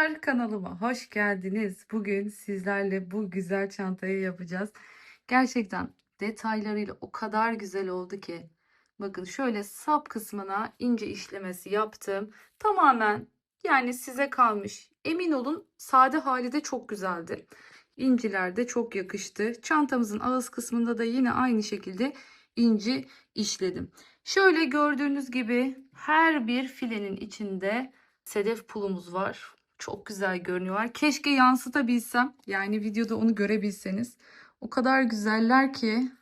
Merhabalar, kanalıma hoş geldiniz. Bugün sizlerle bu güzel çantayı yapacağız. Gerçekten detaylarıyla o kadar güzel oldu ki. Bakın şöyle sap kısmına ince işlemesi yaptım. Tamamen yani size kalmış. Emin olun sade hali de çok güzeldi. İnciler de çok yakıştı. Çantamızın ağız kısmında da yine aynı şekilde inci işledim. Şöyle gördüğünüz gibi her bir filenin içinde sedef pulumuz var. Çok güzel görünüyorlar. Keşke yansıtabilsem. Yani videoda onu görebilseniz. O kadar güzeller ki.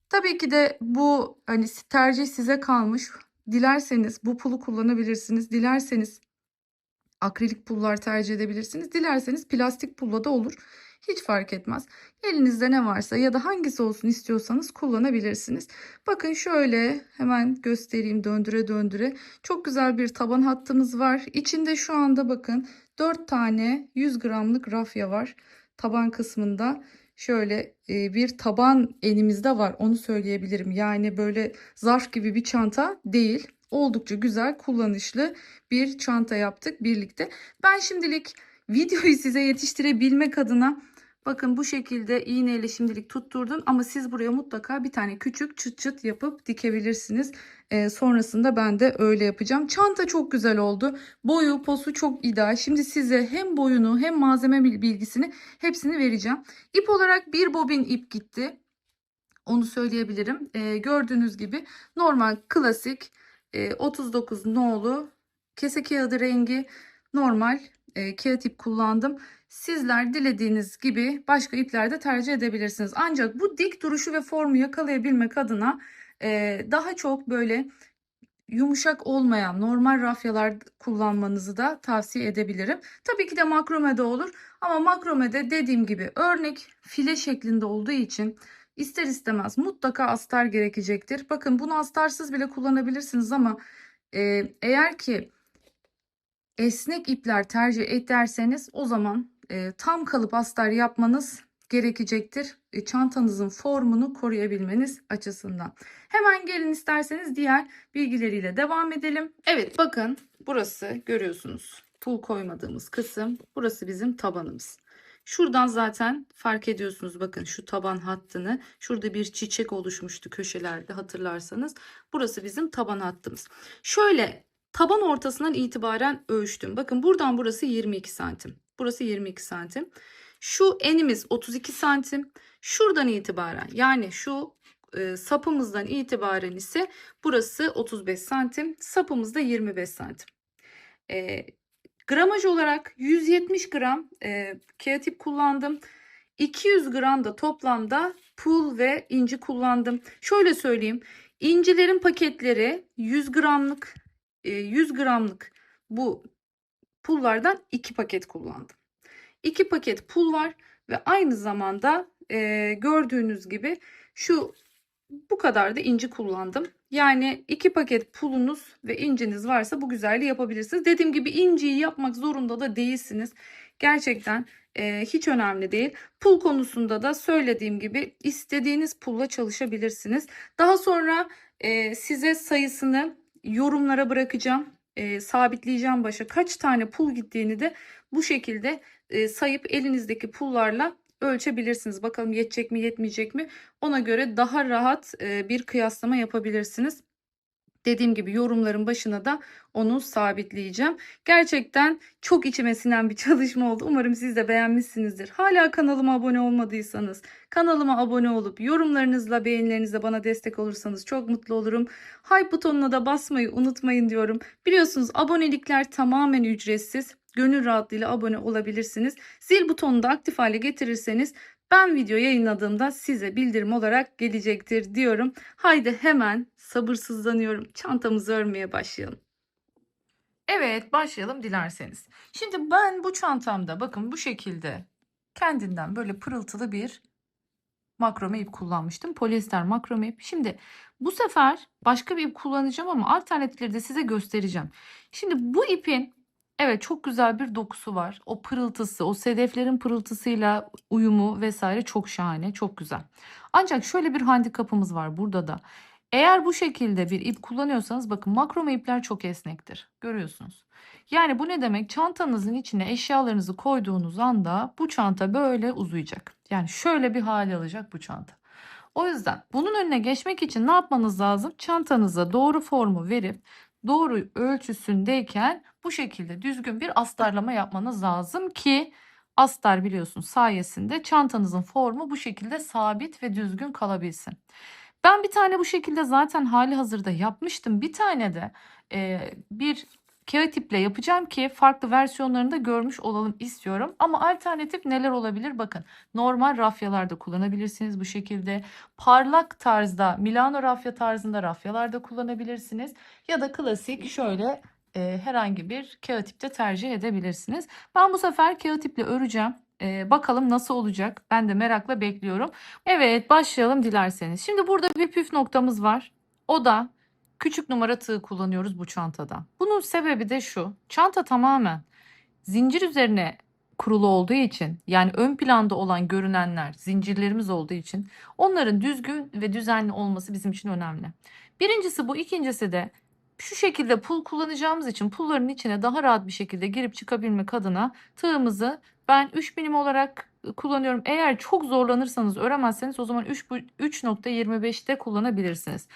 Tabii ki de bu hani tercih size kalmış. Dilerseniz bu pulu kullanabilirsiniz. Dilerseniz akrilik pullar tercih edebilirsiniz. Dilerseniz plastik pulla da olur. Hiç fark etmez. Elinizde ne varsa ya da hangisi olsun istiyorsanız kullanabilirsiniz. Bakın şöyle hemen göstereyim döndüre döndüre. Çok güzel bir taban hattımız var. İçinde şu anda bakın 4 tane 100 gramlık rafya var. Taban kısmında şöyle bir taban elimizde var. Onu söyleyebilirim. Yani böyle zarf gibi bir çanta değil. Oldukça güzel, kullanışlı bir çanta yaptık birlikte. Ben şimdilik videoyu size yetiştirebilmek adına bakın bu şekilde iğneyle şimdilik tutturdum ama siz buraya mutlaka bir tane küçük çıt çıt yapıp dikebilirsiniz. Sonrasında ben de öyle yapacağım. Çanta çok güzel oldu. Boyu, posu çok ideal. Şimdi size hem boyunu hem malzeme bilgisini hepsini vereceğim. İp olarak bir bobin ip gitti. Onu söyleyebilirim. Gördüğünüz gibi normal klasik 39 nolu kese kağıdı rengi normal kağıt ip kullandım. Sizler dilediğiniz gibi başka ipler de tercih edebilirsiniz. Ancak bu dik duruşu ve formu yakalayabilmek adına daha çok böyle yumuşak olmayan normal rafyalar kullanmanızı da tavsiye edebilirim. Tabii ki de makromede olur ama makromede dediğim gibi örnek file şeklinde olduğu için ister istemez mutlaka astar gerekecektir. Bakın bunu astarsız bile kullanabilirsiniz ama eğer ki esnek ipler tercih ederseniz o zaman tam kalıp astar yapmanız gerekecektir. Çantanızın formunu koruyabilmeniz açısından. Hemen gelin isterseniz diğer bilgileriyle devam edelim. Evet bakın burası görüyorsunuz. Pul koymadığımız kısım. Burası bizim tabanımız. Şuradan zaten fark ediyorsunuz bakın şu taban hattını. Şurada bir çiçek oluşmuştu köşelerde hatırlarsanız. Burası bizim taban hattımız. Şöyle taban ortasından itibaren ölçtüm. Bakın buradan burası 22 santim. Burası 22 santim. Şu enimiz 32 santim. Şuradan itibaren yani şu sapımızdan itibaren ise burası 35 santim. Sapımız da 25 santim. E, Gramaj olarak 170 gram kağıt ip kullandım. 200 gram da toplamda pul ve inci kullandım. Şöyle söyleyeyim. İncilerin paketleri 100 gramlık 100 gramlık bu pullardan 2 paket kullandım. 2 paket pul var ve aynı zamanda gördüğünüz gibi şu bu kadar da inci kullandım. Yani 2 paket pulunuz ve inciniz varsa bu güzelliği yapabilirsiniz. Dediğim gibi inciyi yapmak zorunda da değilsiniz. Gerçekten hiç önemli değil. Pul konusunda da söylediğim gibi istediğiniz pulla çalışabilirsiniz. Daha sonra size sayısını yorumlara bırakacağım. Sabitleyeceğim başa kaç tane pul gittiğini de bu şekilde sayıp elinizdeki pullarla ölçebilirsiniz. Bakalım yetecek mi yetmeyecek mi? Ona göre daha rahat bir kıyaslama yapabilirsiniz. Dediğim gibi yorumların başına da onu sabitleyeceğim. Gerçekten çok içime sinen bir çalışma oldu. Umarım siz de beğenmişsinizdir. Hala kanalıma abone olmadıysanız kanalıma abone olup yorumlarınızla beğenilerinizle bana destek olursanız çok mutlu olurum. Hype butonuna da basmayı unutmayın diyorum. Biliyorsunuz abonelikler tamamen ücretsiz. Gönül rahatlığıyla abone olabilirsiniz. Zil butonunu da aktif hale getirirseniz ben video yayınladığımda size bildirim olarak gelecektir diyorum. Haydi hemen sabırsızlanıyorum. Çantamızı örmeye başlayalım. Evet, başlayalım dilerseniz. Şimdi ben bu çantamda bakın bu şekilde kendinden böyle pırıltılı bir makrome ip kullanmıştım. Polyester makrome ip. Şimdi bu sefer başka bir ip kullanacağım ama alternatifleri de size göstereceğim. Şimdi bu ipin evet çok güzel bir dokusu var. O pırıltısı, o sedeflerin pırıltısıyla uyumu vesaire çok şahane, çok güzel. Ancak şöyle bir handikapımız var burada da. Eğer bu şekilde bir ip kullanıyorsanız bakın makrome ipler çok esnektir. Görüyorsunuz. Yani bu ne demek? Çantanızın içine eşyalarınızı koyduğunuz anda bu çanta böyle uzayacak. Yani şöyle bir hale alacak bu çanta. O yüzden bunun önüne geçmek için ne yapmanız lazım? Çantanıza doğru formu verip doğru ölçüsündeyken bu şekilde düzgün bir astarlama yapmanız lazım ki astar biliyorsun sayesinde çantanızın formu bu şekilde sabit ve düzgün kalabilsin. Ben bir tane bu şekilde zaten hali hazırda yapmıştım. Bir tane de bir kağıt iple yapacağım ki farklı versiyonlarını da görmüş olalım istiyorum. Ama alternatif neler olabilir? Bakın normal rafyalarda kullanabilirsiniz bu şekilde. Parlak tarzda Milano rafya tarzında rafyalarda kullanabilirsiniz. Ya da klasik şöyle herhangi bir kağıt ipte tercih edebilirsiniz. Ben bu sefer kağıt iple öreceğim. Bakalım nasıl olacak? Ben de merakla bekliyorum. Evet, başlayalım dilerseniz. Şimdi burada bir püf noktamız var. O da küçük numara tığ kullanıyoruz bu çantada. Bunun sebebi de şu. Çanta tamamen zincir üzerine kurulu olduğu için, yani ön planda olan görünenler zincirlerimiz olduğu için onların düzgün ve düzenli olması bizim için önemli. Birincisi bu, ikincisi de şu şekilde pul kullanacağımız için pulların içine daha rahat bir şekilde girip çıkabilmek adına tığımızı ben 3 milim olarak kullanıyorum. Eğer çok zorlanırsanız öremezseniz o zaman 3.25'te kullanabilirsiniz.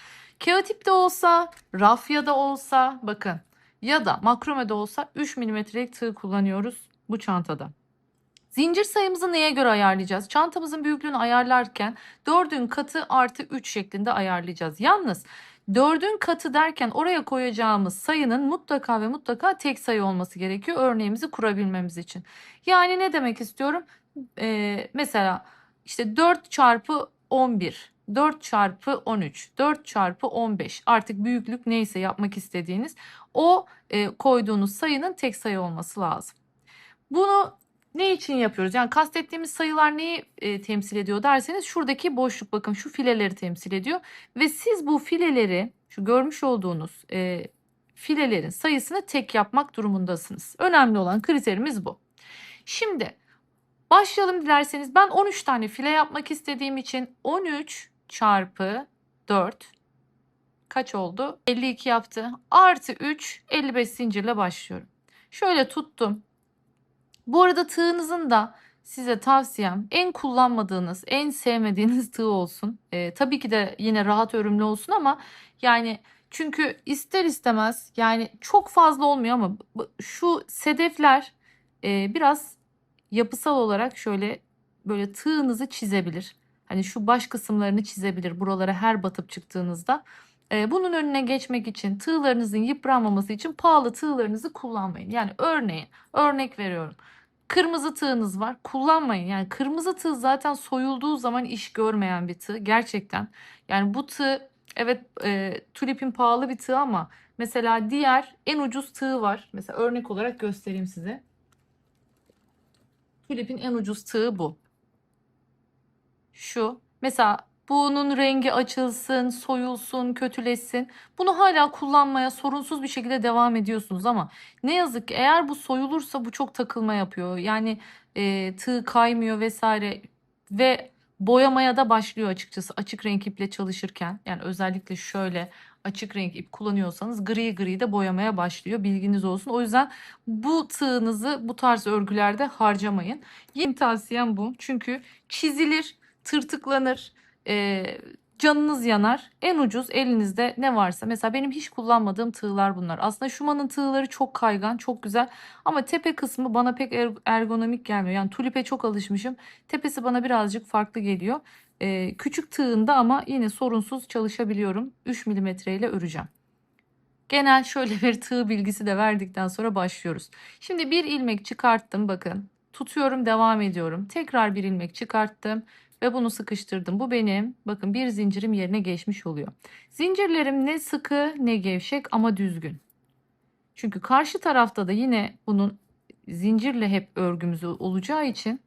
Kağıt ip de olsa, rafya da olsa bakın ya da makrome de olsa 3 milimetrelik tığ kullanıyoruz bu çantada. Zincir sayımızı neye göre ayarlayacağız? Çantamızın büyüklüğünü ayarlarken 4'ün katı artı 3 şeklinde ayarlayacağız. Yalnız 4'ün katı derken oraya koyacağımız sayının mutlaka ve mutlaka tek sayı olması gerekiyor örneğimizi kurabilmemiz için. Yani ne demek istiyorum? Mesela işte 4 çarpı 11, 4 çarpı 13, 4 çarpı 15 artık büyüklük neyse yapmak istediğiniz o koyduğunuz sayının tek sayı olması lazım. Bunu ne için yapıyoruz? Yani kastettiğimiz sayılar neyi temsil ediyor derseniz şuradaki boşluk bakın şu fileleri temsil ediyor. Ve siz bu fileleri şu görmüş olduğunuz filelerin sayısını tek yapmak durumundasınız. Önemli olan kriterimiz bu. Şimdi başlayalım dilerseniz. Ben 13 tane file yapmak istediğim için 13 çarpı 4 kaç oldu? 52 yaptı. Artı 3 55 zincirle başlıyorum. Şöyle tuttum. Bu arada tığınızın da size tavsiyem en kullanmadığınız, en sevmediğiniz tığ olsun. Tabii ki de yine rahat örümlü olsun ama yani çünkü ister istemez yani çok fazla olmuyor ama şu sedefler biraz yapısal olarak şöyle böyle tığınızı çizebilir. Hani şu baş kısımlarını çizebilir buralara her batıp çıktığınızda. Bunun önüne geçmek için tığlarınızın yıpranmaması için pahalı tığlarınızı kullanmayın. Yani örnek veriyorum. Kırmızı tığınız var. Kullanmayın. Yani kırmızı tığ zaten soyulduğu zaman iş görmeyen bir tığ. Gerçekten. Yani bu tığ evet tulipin pahalı bir tığ ama mesela diğer en ucuz tığ var. Mesela örnek olarak göstereyim size. Tulipin en ucuz tığı bu. Şu. Mesela bunun rengi açılsın, soyulsun, kötüleşsin. Bunu hala kullanmaya sorunsuz bir şekilde devam ediyorsunuz ama ne yazık ki eğer bu soyulursa bu çok takılma yapıyor. Yani tığ kaymıyor vesaire ve boyamaya da başlıyor açıkçası açık renk iple çalışırken. Yani özellikle şöyle açık renk ip kullanıyorsanız gri gri de boyamaya başlıyor. Bilginiz olsun. O yüzden bu tığınızı bu tarz örgülerde harcamayın. Yeni tavsiyem bu. Çünkü çizilir, tırtıklanır, e, canınız yanar. En ucuz elinizde ne varsa. Mesela benim hiç kullanmadığım tığlar bunlar. Aslında Schumann'ın tığları çok kaygan, çok güzel. Ama tepe kısmı bana pek ergonomik gelmiyor. Yani tulipe çok alışmışım. Tepesi bana birazcık farklı geliyor. Küçük tığında ama yine sorunsuz çalışabiliyorum. 3 milimetre ile öreceğim. Genel şöyle bir tığ bilgisi de verdikten sonra başlıyoruz. Şimdi bir ilmek çıkarttım bakın. Tutuyorum devam ediyorum. Tekrar bir ilmek çıkarttım ve bunu sıkıştırdım. Bu benim bakın bir zincirim yerine geçmiş oluyor. Zincirlerim ne sıkı ne gevşek ama düzgün. Çünkü karşı tarafta da yine bunun zincirle hep örgümüz olacağı için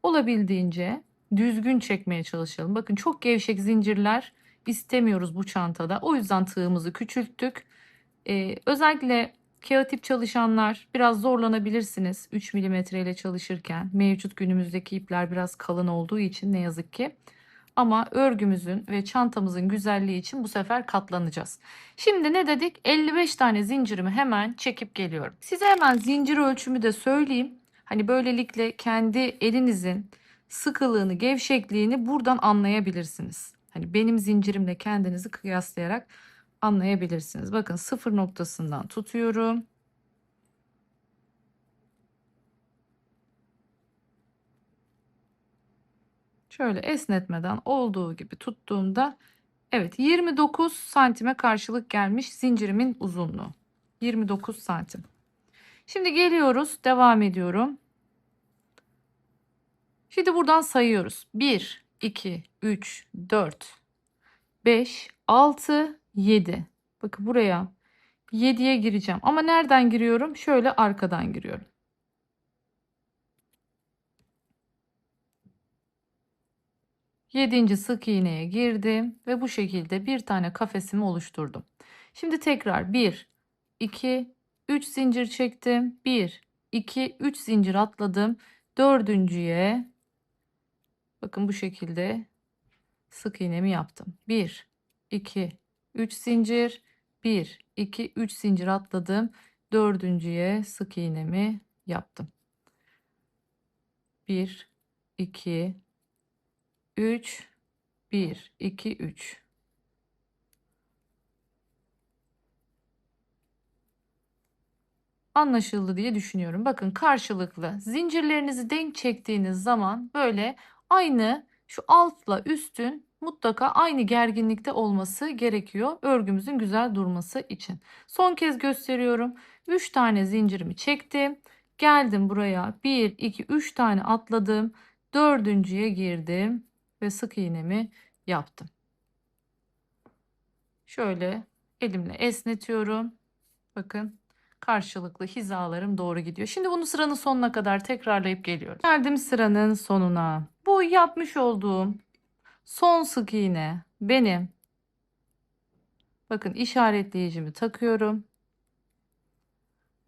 olabildiğince düzgün çekmeye çalışalım. Bakın çok gevşek zincirler istemiyoruz bu çantada. O yüzden tığımızı küçülttük. Özellikle kağıt ip çalışanlar biraz zorlanabilirsiniz 3 milimetre ile çalışırken. Mevcut günümüzdeki ipler biraz kalın olduğu için ne yazık ki. Ama örgümüzün ve çantamızın güzelliği için bu sefer katlanacağız. Şimdi ne dedik? 55 tane zincirimi hemen çekip geliyorum. Size hemen zincir ölçümü de söyleyeyim. Hani böylelikle kendi elinizin sıkılığını, gevşekliğini buradan anlayabilirsiniz. Hani benim zincirimle kendinizi kıyaslayarak anlayabilirsiniz. Bakın sıfır noktasından tutuyorum. Şöyle esnetmeden olduğu gibi tuttuğumda evet 29 santime karşılık gelmiş zincirimin uzunluğu. 29 santim. Şimdi geliyoruz, devam ediyorum. Şimdi buradan sayıyoruz. 1, 2, 3, 4, 5, 6, 7. Bakın buraya 7'ye gireceğim. Ama nereden giriyorum? Şöyle arkadan giriyorum. 7. sık iğneye girdim ve bu şekilde bir tane kafesimi oluşturdum. Şimdi tekrar 1, 2, 3 zincir çektim. 1, 2, 3 zincir atladım. Dördüncüye bakın bu şekilde sık iğnemi yaptım. 1, 2, 3 zincir. 1, 2, 3 zincir atladım. Dördüncüye sık iğnemi yaptım. 1, 2, 3, 1, 2, 3. Anlaşıldı diye düşünüyorum. Bakın karşılıklı zincirlerinizi denk çektiğiniz zaman böyle aynı şu altla üstün mutlaka aynı gerginlikte olması gerekiyor örgümüzün güzel durması için. Son kez gösteriyorum. 3 tane zincirimi çektim. Geldim buraya 1, 2, 3 tane atladım. Dördüncüye girdim ve sık iğnemi yaptım. Şöyle elimle esnetiyorum. Bakın karşılıklı hizalarım doğru gidiyor. Şimdi bunu sıranın sonuna kadar tekrarlayıp geliyorum. Geldim sıranın sonuna. Bu yapmış olduğum son sık iğne benim. Bakın işaretleyicimi takıyorum.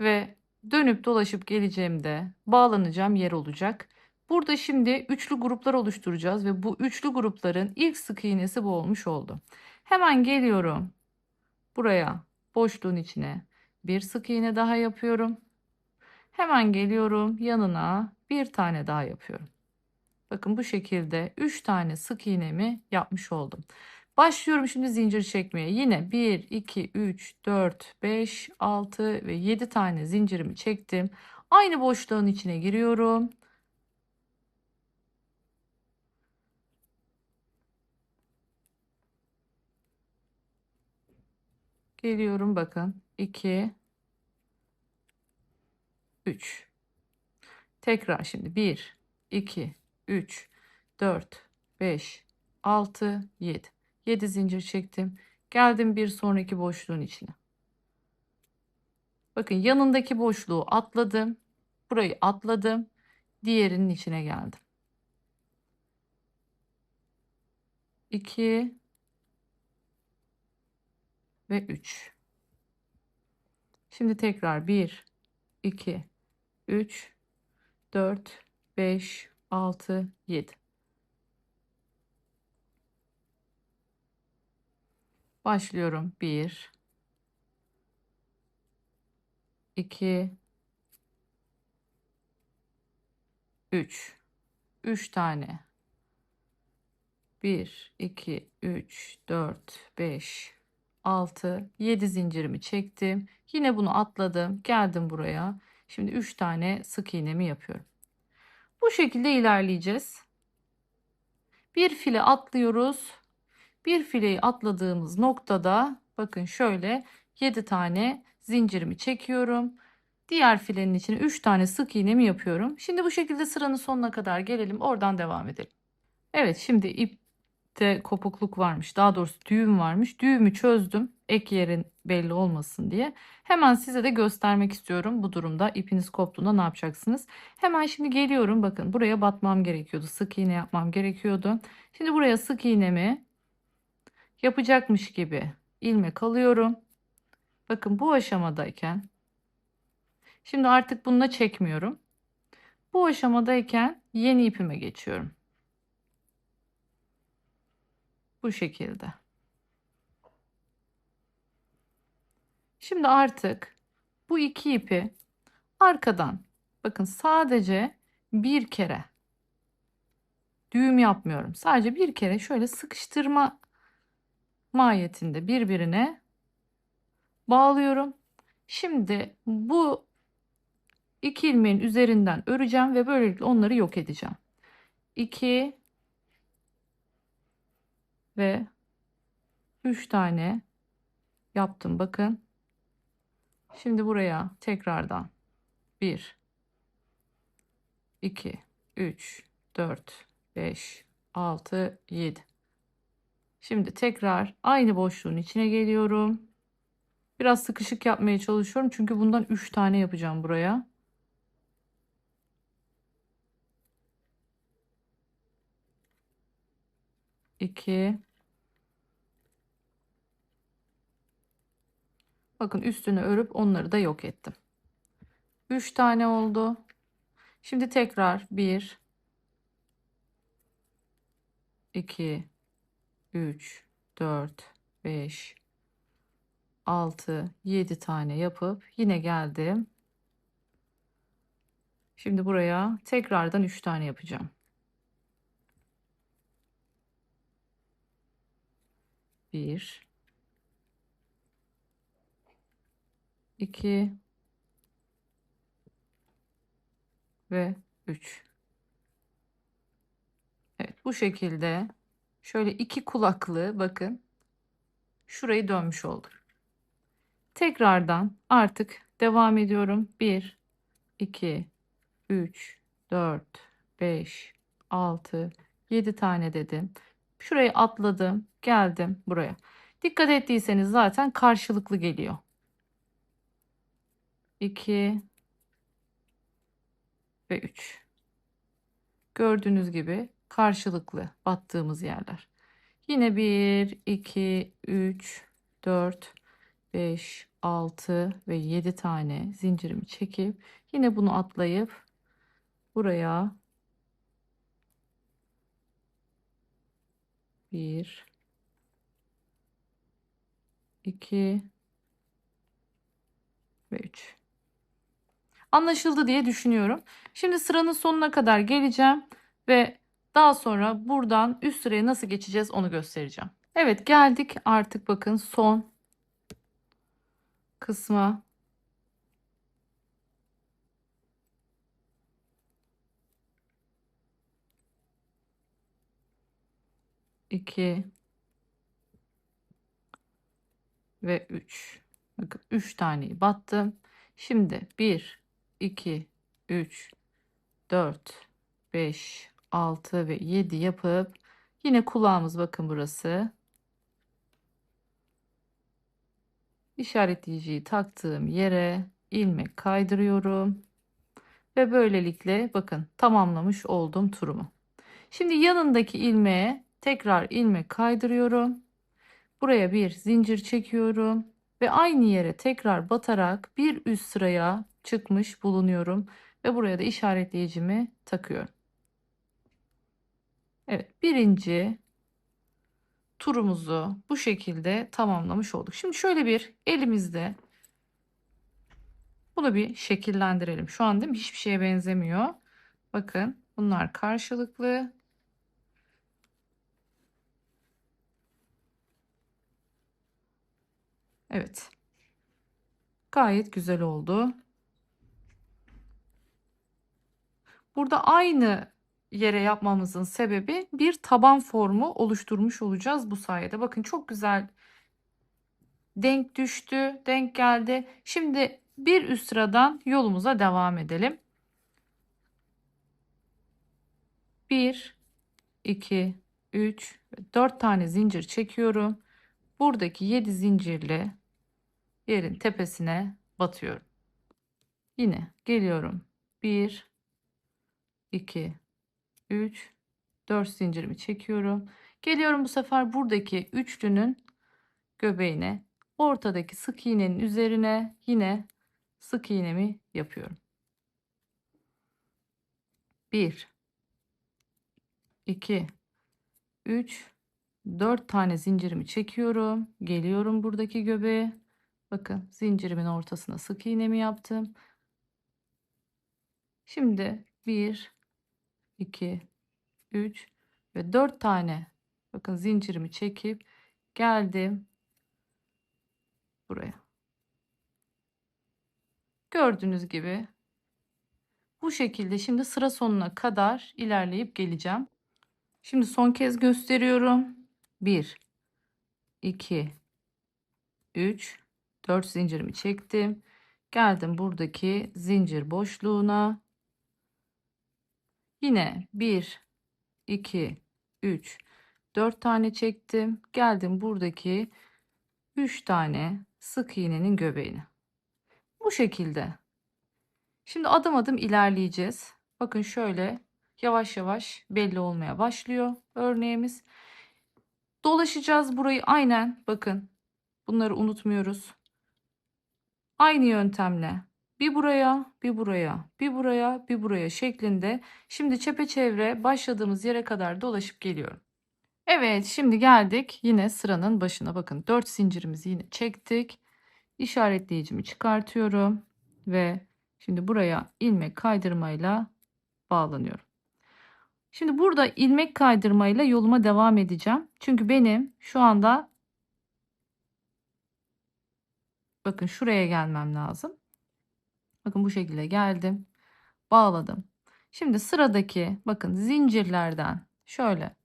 Ve dönüp dolaşıp geleceğimde bağlanacağım yer olacak. Burada şimdi üçlü gruplar oluşturacağız ve bu üçlü grupların ilk sık iğnesi bu olmuş oldu. Hemen geliyorum. Buraya boşluğun içine bir sık iğne daha yapıyorum. Hemen geliyorum yanına bir tane daha yapıyorum. Bakın bu şekilde 3 tane sık iğnemi yapmış oldum. Başlıyorum şimdi zincir çekmeye. Yine 1, 2, 3, 4, 5, 6 ve 7 tane zincirimi çektim. Aynı boşluğun içine giriyorum. Geliyorum bakın. 2, 3. Tekrar şimdi 1, 2, 3, 4, 5, 6, 7. 7 zincir çektim. Geldim bir sonraki boşluğun içine. Bakın yanındaki boşluğu atladım. Burayı atladım. Diğerinin içine geldim. 2 ve 3. Şimdi tekrar 1, 2, 3, 4, 5, 6, 7. Başlıyorum. 1, 2, 3. 3 tane. 1, 2, 3, 4, 5, 6, 7 zincirimi çektim. Yine bunu atladım. Geldim buraya. Şimdi 3 tane sık iğnemi yapıyorum. Bu şekilde ilerleyeceğiz. Bir file atlıyoruz. Bir fileyi atladığımız noktada bakın şöyle 7 tane zincirimi çekiyorum. Diğer filenin içine 3 tane sık iğnemi yapıyorum. Şimdi bu şekilde sıranın sonuna kadar gelelim. Oradan devam edelim. Evet, şimdi ipte kopukluk varmış. Daha doğrusu düğüm varmış. Düğümü çözdüm. Ek yerin belli olmasın diye. Hemen size de göstermek istiyorum. Bu durumda ipiniz koptuğunda ne yapacaksınız? Hemen şimdi geliyorum. Bakın buraya batmam gerekiyordu. Sık iğne yapmam gerekiyordu. Şimdi buraya sık iğnemi yapacakmış gibi ilmek alıyorum. Bakın bu aşamadayken şimdi artık bununla çekmiyorum. Bu aşamadayken yeni ipime geçiyorum. Bu şekilde. Şimdi artık bu iki ipi arkadan, bakın, sadece bir kere, düğüm yapmıyorum. Sadece bir kere şöyle sıkıştırma mahiyetinde birbirine bağlıyorum. Şimdi bu iki ilmeğin üzerinden öreceğim ve böylelikle onları yok edeceğim. 2 ve 3 tane yaptım, bakın. Şimdi buraya tekrardan 1, 2, 3, 4, 5, 6, 7. Şimdi tekrar aynı boşluğun içine geliyorum. Biraz sıkışık yapmaya çalışıyorum çünkü bundan 3 tane yapacağım buraya. 2. Bakın, üstünü örüp onları da yok ettim. 3 tane oldu. Şimdi tekrar 1, 2, 3, 4, 5, 6, 7 tane yapıp yine geldim. Şimdi buraya tekrardan 3 tane yapacağım. 1, 2 ve 3. Evet, bu şekilde şöyle iki kulaklı, bakın, şurayı dönmüş oldum. Tekrardan artık devam ediyorum. 1, 2, 3, 4, 5, 6, 7 tane dedim. Şurayı atladım, geldim buraya. Dikkat ettiyseniz zaten karşılıklı geliyor. 2 ve 3. Gördüğünüz gibi karşılıklı battığımız yerler. Yine 1, 2, 3, 4, 5, 6 ve 7 tane zincirimi çekip yine bunu atlayıp buraya 1, 2 ve 3. Anlaşıldı diye düşünüyorum. Şimdi sıranın sonuna kadar geleceğim ve daha sonra buradan üst sıraya nasıl geçeceğiz onu göstereceğim. Evet, geldik artık, bakın, son kısma. 2 ve 3. Bakın, 3 taneyi battım. Şimdi 1, 2, 3, 4, 5, 6 ve 7 yapıp yine kulağımız, bakın burası. İşaretleyiciyi taktığım yere ilmek kaydırıyorum ve böylelikle, bakın, tamamlamış oldum turumu. Şimdi yanındaki ilmeğe tekrar ilmek kaydırıyorum. Buraya bir zincir çekiyorum ve aynı yere tekrar batarak bir üst sıraya çıkmış bulunuyorum ve buraya da işaretleyicimi takıyorum. Evet, birinci turumuzu bu şekilde tamamlamış olduk. Şimdi şöyle bir elimizde bunu bir şekillendirelim. Şu an, değil mi, hiçbir şeye benzemiyor. Bakın, bunlar karşılıklı. Evet, gayet güzel oldu. Burada aynı yere yapmamızın sebebi, bir taban formu oluşturmuş olacağız bu sayede. Bakın, çok güzel denk düştü, denk geldi. Şimdi bir üst sıradan yolumuza devam edelim. 1, 2, 3, 4 tane zincir çekiyorum. Buradaki 7 zincirle yerin tepesine batıyorum. Yine geliyorum. 1, 2, 3, 4 zincirimi çekiyorum. Geliyorum bu sefer buradaki üçlünün göbeğine, ortadaki sık iğnenin üzerine yine sık iğnemi yapıyorum. 1, 2, 3 4 tane zincirimi çekiyorum. Geliyorum buradaki göbeğe. Bakın zincirimin ortasına sık iğnemi yaptım. Şimdi 1, 2, 3 ve 4 tane bakın zincirimi çekip geldim buraya. Gördüğünüz gibi bu şekilde şimdi sıra sonuna kadar ilerleyip geleceğim. Şimdi son kez gösteriyorum. 1, 2, 3, 4 zincirimi çektim. Geldim buradaki zincir boşluğuna. Yine 1, 2, 3, 4 tane çektim. Geldim buradaki 3 tane sık iğnenin göbeğine. Bu şekilde. Şimdi adım adım ilerleyeceğiz. Bakın şöyle yavaş yavaş belli olmaya başlıyor örneğimiz. Dolaşacağız burayı aynen. Bakın bunları unutmuyoruz. Aynı yöntemle bir buraya, bir buraya, bir buraya, bir buraya şeklinde. Şimdi çepeçevre başladığımız yere kadar dolaşıp geliyorum. Evet, şimdi geldik yine sıranın başına. Bakın 4 zincirimizi yine çektik. İşaretleyicimi çıkartıyorum ve şimdi buraya ilmek kaydırmayla bağlanıyorum. Şimdi burada ilmek kaydırmayla yoluma devam edeceğim. Çünkü benim şu anda bakın şuraya gelmem lazım. Bakın bu şekilde geldim. Bağladım. Şimdi sıradaki bakın zincirlerden şöyle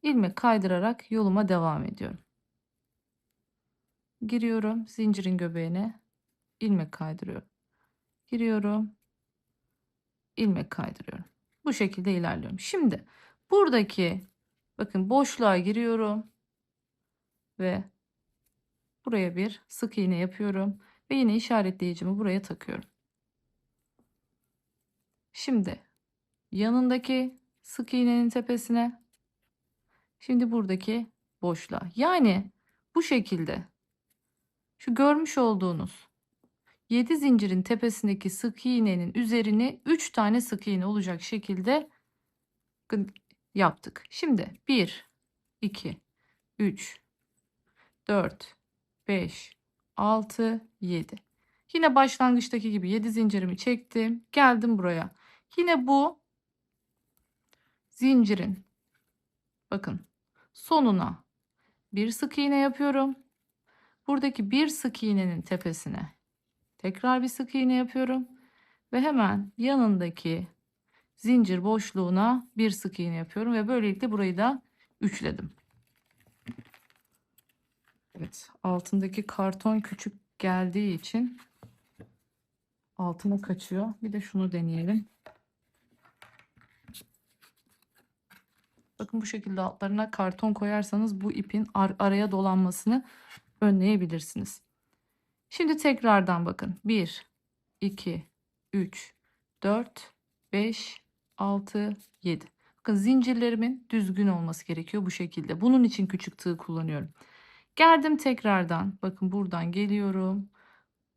ilmek kaydırarak yoluma devam ediyorum. Giriyorum zincirin göbeğine, ilmek kaydırıyorum. Giriyorum, ilmek kaydırıyorum. Bu şekilde ilerliyorum. Şimdi buradaki bakın boşluğa giriyorum ve buraya bir sık iğne yapıyorum ve yine işaretleyicimi buraya takıyorum. Şimdi yanındaki sık iğnenin tepesine, şimdi buradaki boşluğa. Yani bu şekilde şu görmüş olduğunuz 7 zincirin tepesindeki sık iğnenin üzerine 3 tane sık iğne olacak şekilde yaptık. Şimdi 1, 2, 3, 4, 5, 6, 7. Yine başlangıçtaki gibi 7 zincirimi çektim. Geldim buraya. Yine bu zincirin bakın sonuna bir sık iğne yapıyorum. Buradaki bir sık iğnenin tepesine tekrar bir sık iğne yapıyorum. Ve hemen yanındaki zincir boşluğuna bir sık iğne yapıyorum. Ve böylelikle burayı da üçledim. Evet, altındaki karton küçük geldiği için altına kaçıyor. Bir de şunu deneyelim. Bakın bu şekilde altlarına karton koyarsanız bu ipin araya dolanmasını önleyebilirsiniz. Şimdi tekrardan bakın. 1, 2, 3, 4, 5, 6, 7. Bakın zincirlerimin düzgün olması gerekiyor bu şekilde. Bunun için küçük tığ kullanıyorum. Geldim tekrardan. Bakın buradan geliyorum.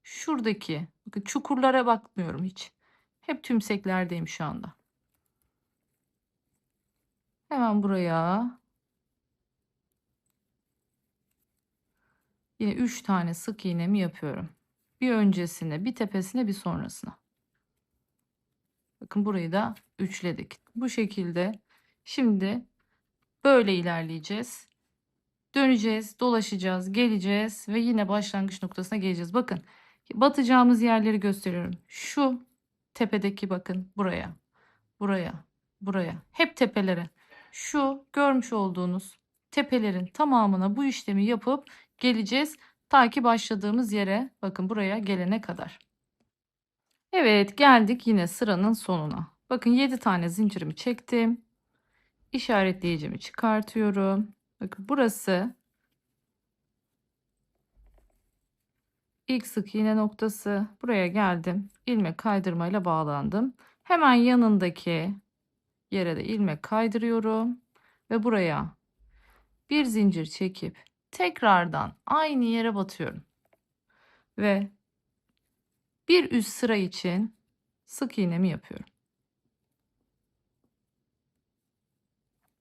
Şuradaki bakın çukurlara bakmıyorum hiç. Hep tümseklerdeyim şu anda. Hemen buraya yine 3 tane sık iğnemi yapıyorum. Bir öncesine, bir tepesine, bir sonrasına. Bakın burayı da üçledik. Bu şekilde şimdi böyle ilerleyeceğiz. Döneceğiz, dolaşacağız, geleceğiz ve yine başlangıç noktasına geleceğiz. Bakın batacağımız yerleri gösteriyorum. Şu tepedeki bakın buraya, buraya, buraya. Hep tepelere. Şu görmüş olduğunuz tepelerin tamamına bu işlemi yapıp geleceğiz. Ta ki başladığımız yere bakın buraya gelene kadar. Evet geldik yine sıranın sonuna. Bakın 7 tane zincirimi çektim. İşaretleyicimi çıkartıyorum. Bakın burası ilk sık iğne noktası. Buraya geldim. İlmek kaydırmayla bağlandım. Hemen yanındaki yere de ilmek kaydırıyorum. Ve buraya bir zincir çekip tekrardan aynı yere batıyorum. Ve bir üst sıra için sık iğnemi yapıyorum.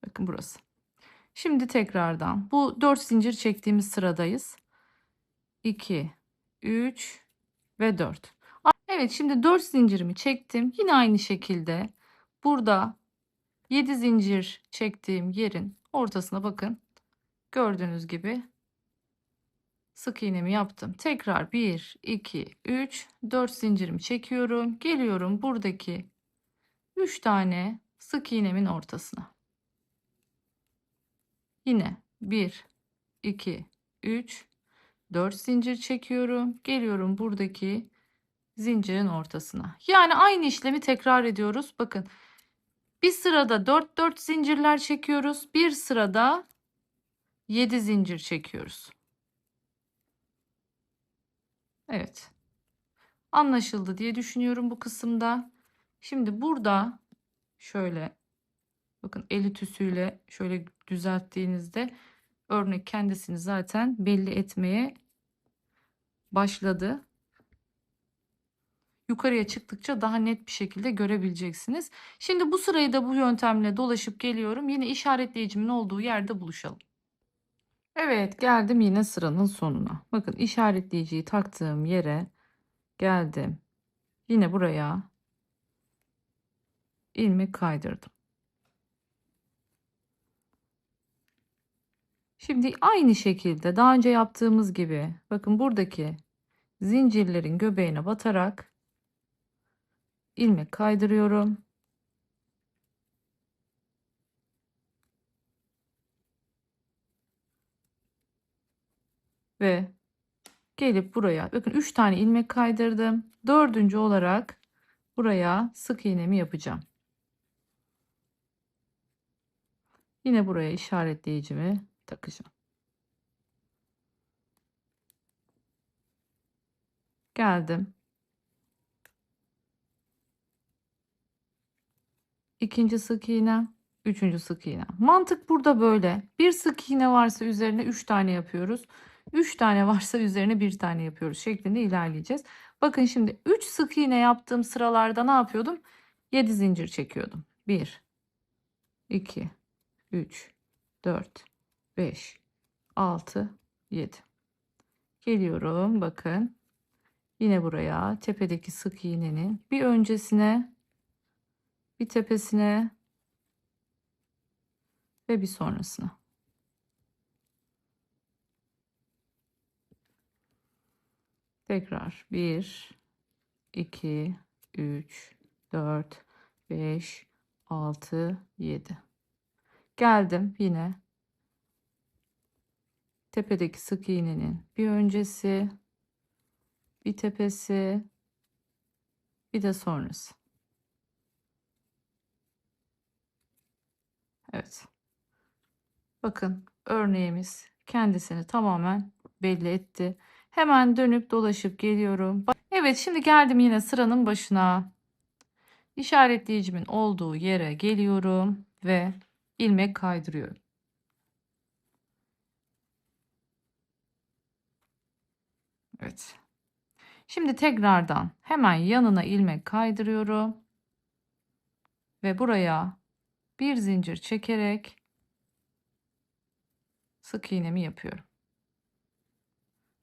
Bakın burası. Şimdi tekrardan bu 4 zincir çektiğimiz sıradayız. 2, 3 ve 4. Evet, şimdi 4 zincirimi çektim. Yine aynı şekilde burada 7 zincir çektiğim yerin ortasına bakın. Gördüğünüz gibi sık iğnemi yaptım. Tekrar 1, 2, 3, 4 zincirimi çekiyorum. Geliyorum buradaki 3 tane sık iğnemin ortasına. Yine 1, 2, 3, 4 zincir çekiyorum. Geliyorum buradaki zincirin ortasına. Yani aynı işlemi tekrar ediyoruz. Bakın, bir sırada 4 zincirler çekiyoruz. Bir sırada 7 zincir çekiyoruz. Evet. Anlaşıldı diye düşünüyorum bu kısımda. Şimdi burada şöyle bakın, el ütüsüyle şöyle düzelttiğinizde örnek kendisini zaten belli etmeye başladı. Yukarıya çıktıkça daha net bir şekilde görebileceksiniz. Şimdi bu sırayı da bu yöntemle dolaşıp geliyorum. Yine işaretleyicimin olduğu yerde buluşalım. Evet, geldim yine sıranın sonuna. Bakın, işaretleyiciyi taktığım yere geldim. Yine buraya ilmek kaydırdım. Şimdi aynı şekilde daha önce yaptığımız gibi bakın, buradaki zincirlerin göbeğine batarak ilmek kaydırıyorum. Ve gelip buraya bakın, 3 tane ilmek kaydırdım. Dördüncü olarak buraya sık iğnemi yapacağım. Yine buraya işaretleyicimi takacağım. Geldim. İkinci sık iğne, üçüncü sık iğne. Mantık burada böyle. Bir sık iğne varsa üzerine 3 tane yapıyoruz. 3 tane varsa üzerine 1 tane yapıyoruz şeklinde ilerleyeceğiz. Bakın, şimdi 3 sık iğne yaptığım sıralarda ne yapıyordum? 7 zincir çekiyordum. 1, 2, 3, 4, 5, 6, 7. Geliyorum bakın. Yine buraya tepedeki sık iğnenin bir öncesine, bir tepesine ve bir sonrasına. Tekrar 1, 2, 3, 4, 5, 6, 7. Geldim yine tepedeki sık iğnenin bir öncesi, bir tepesi, bir de sonrası. Evet. Bakın, örneğimiz kendisini tamamen belli etti. Hemen dönüp dolaşıp geliyorum. Evet, şimdi geldim yine sıranın başına. İşaretleyicimin olduğu yere geliyorum ve ilmek kaydırıyorum. Evet. Şimdi tekrardan hemen yanına ilmek kaydırıyorum ve buraya bir zincir çekerek sık iğnemi yapıyorum.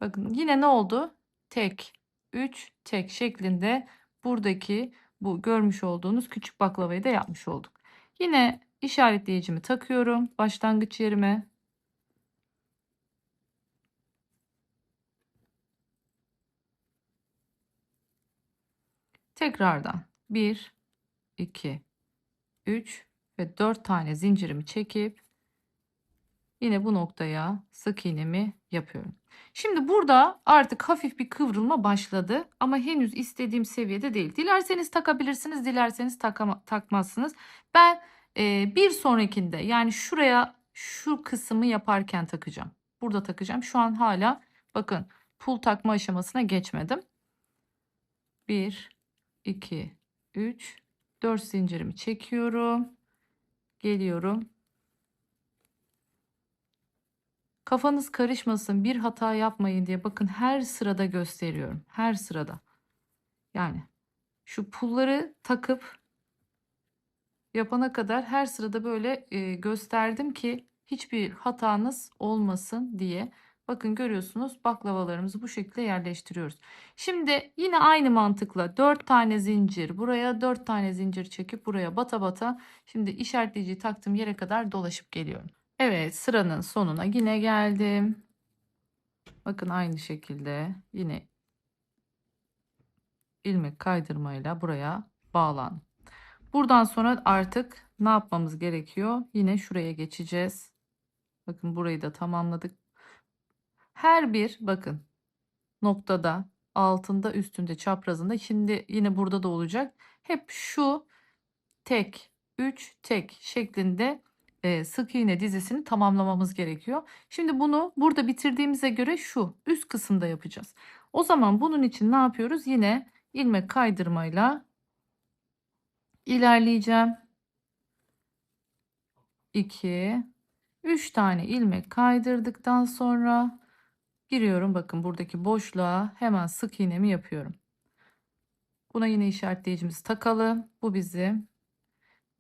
Bakın, yine ne oldu? Tek, 3, tek şeklinde buradaki bu görmüş olduğunuz küçük baklavayı da yapmış olduk. Yine işaretleyicimi takıyorum başlangıç yerime. Tekrardan 1, 2, 3 ve 4 tane zincirimi çekip yine bu noktaya sık iğnemi yapıyorum. Şimdi burada artık hafif bir kıvrılma başladı ama henüz istediğim seviyede değil. Dilerseniz takabilirsiniz, dilerseniz takmazsınız. Ben bir sonrakinde, yani şuraya, şu kısmı yaparken takacağım. Burada takacağım. Şu an hala bakın, pul takma aşamasına geçmedim. 1, 2, 3, 4 zincirimi çekiyorum. Geliyorum. Kafanız karışmasın, bir hata yapmayın diye bakın, her sırada gösteriyorum. Her sırada. Yani şu pulları takıp yapana kadar her sırada böyle gösterdim ki hiçbir hatanız olmasın diye. Bakın görüyorsunuz, baklavalarımızı bu şekilde yerleştiriyoruz. Şimdi yine aynı mantıkla 4 tane zincir buraya, 4 tane zincir çekip buraya bata bata şimdi işaretleyiciyi taktığım yere kadar dolaşıp geliyorum. Evet, sıranın sonuna yine geldim. Bakın aynı şekilde yine ilmek kaydırmayla buraya bağlan. Buradan sonra artık ne yapmamız gerekiyor? Yine şuraya geçeceğiz. Bakın burayı da tamamladık. Her bir bakın noktada, altında, üstünde, çaprazında, şimdi yine burada da olacak. Hep şu tek, 3 tek şeklinde sık iğne dizisini tamamlamamız gerekiyor. Şimdi bunu burada bitirdiğimize göre şu üst kısımda yapacağız. O zaman bunun için ne yapıyoruz? Yine ilmek kaydırmayla ilerleyeceğim. 2, 3 tane ilmek kaydırdıktan sonra giriyorum. Bakın buradaki boşluğa hemen sık iğnemi yapıyorum. Buna yine işaretleyicimizi takalım. Bu bizim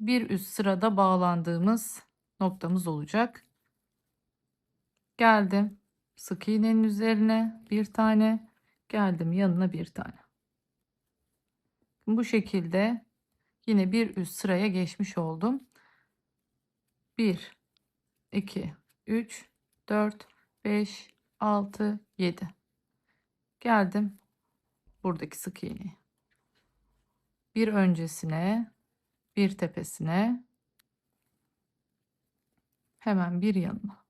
bir üst sırada bağlandığımız noktamız olacak. Geldim sık iğnenin üzerine bir tane, geldim yanına bir tane. Bu şekilde yine bir üst sıraya geçmiş oldum. 1 2 3 4 5 6 7. Geldim buradaki sık iğneyi. Bir öncesine, bir tepesine, hemen bir yanına.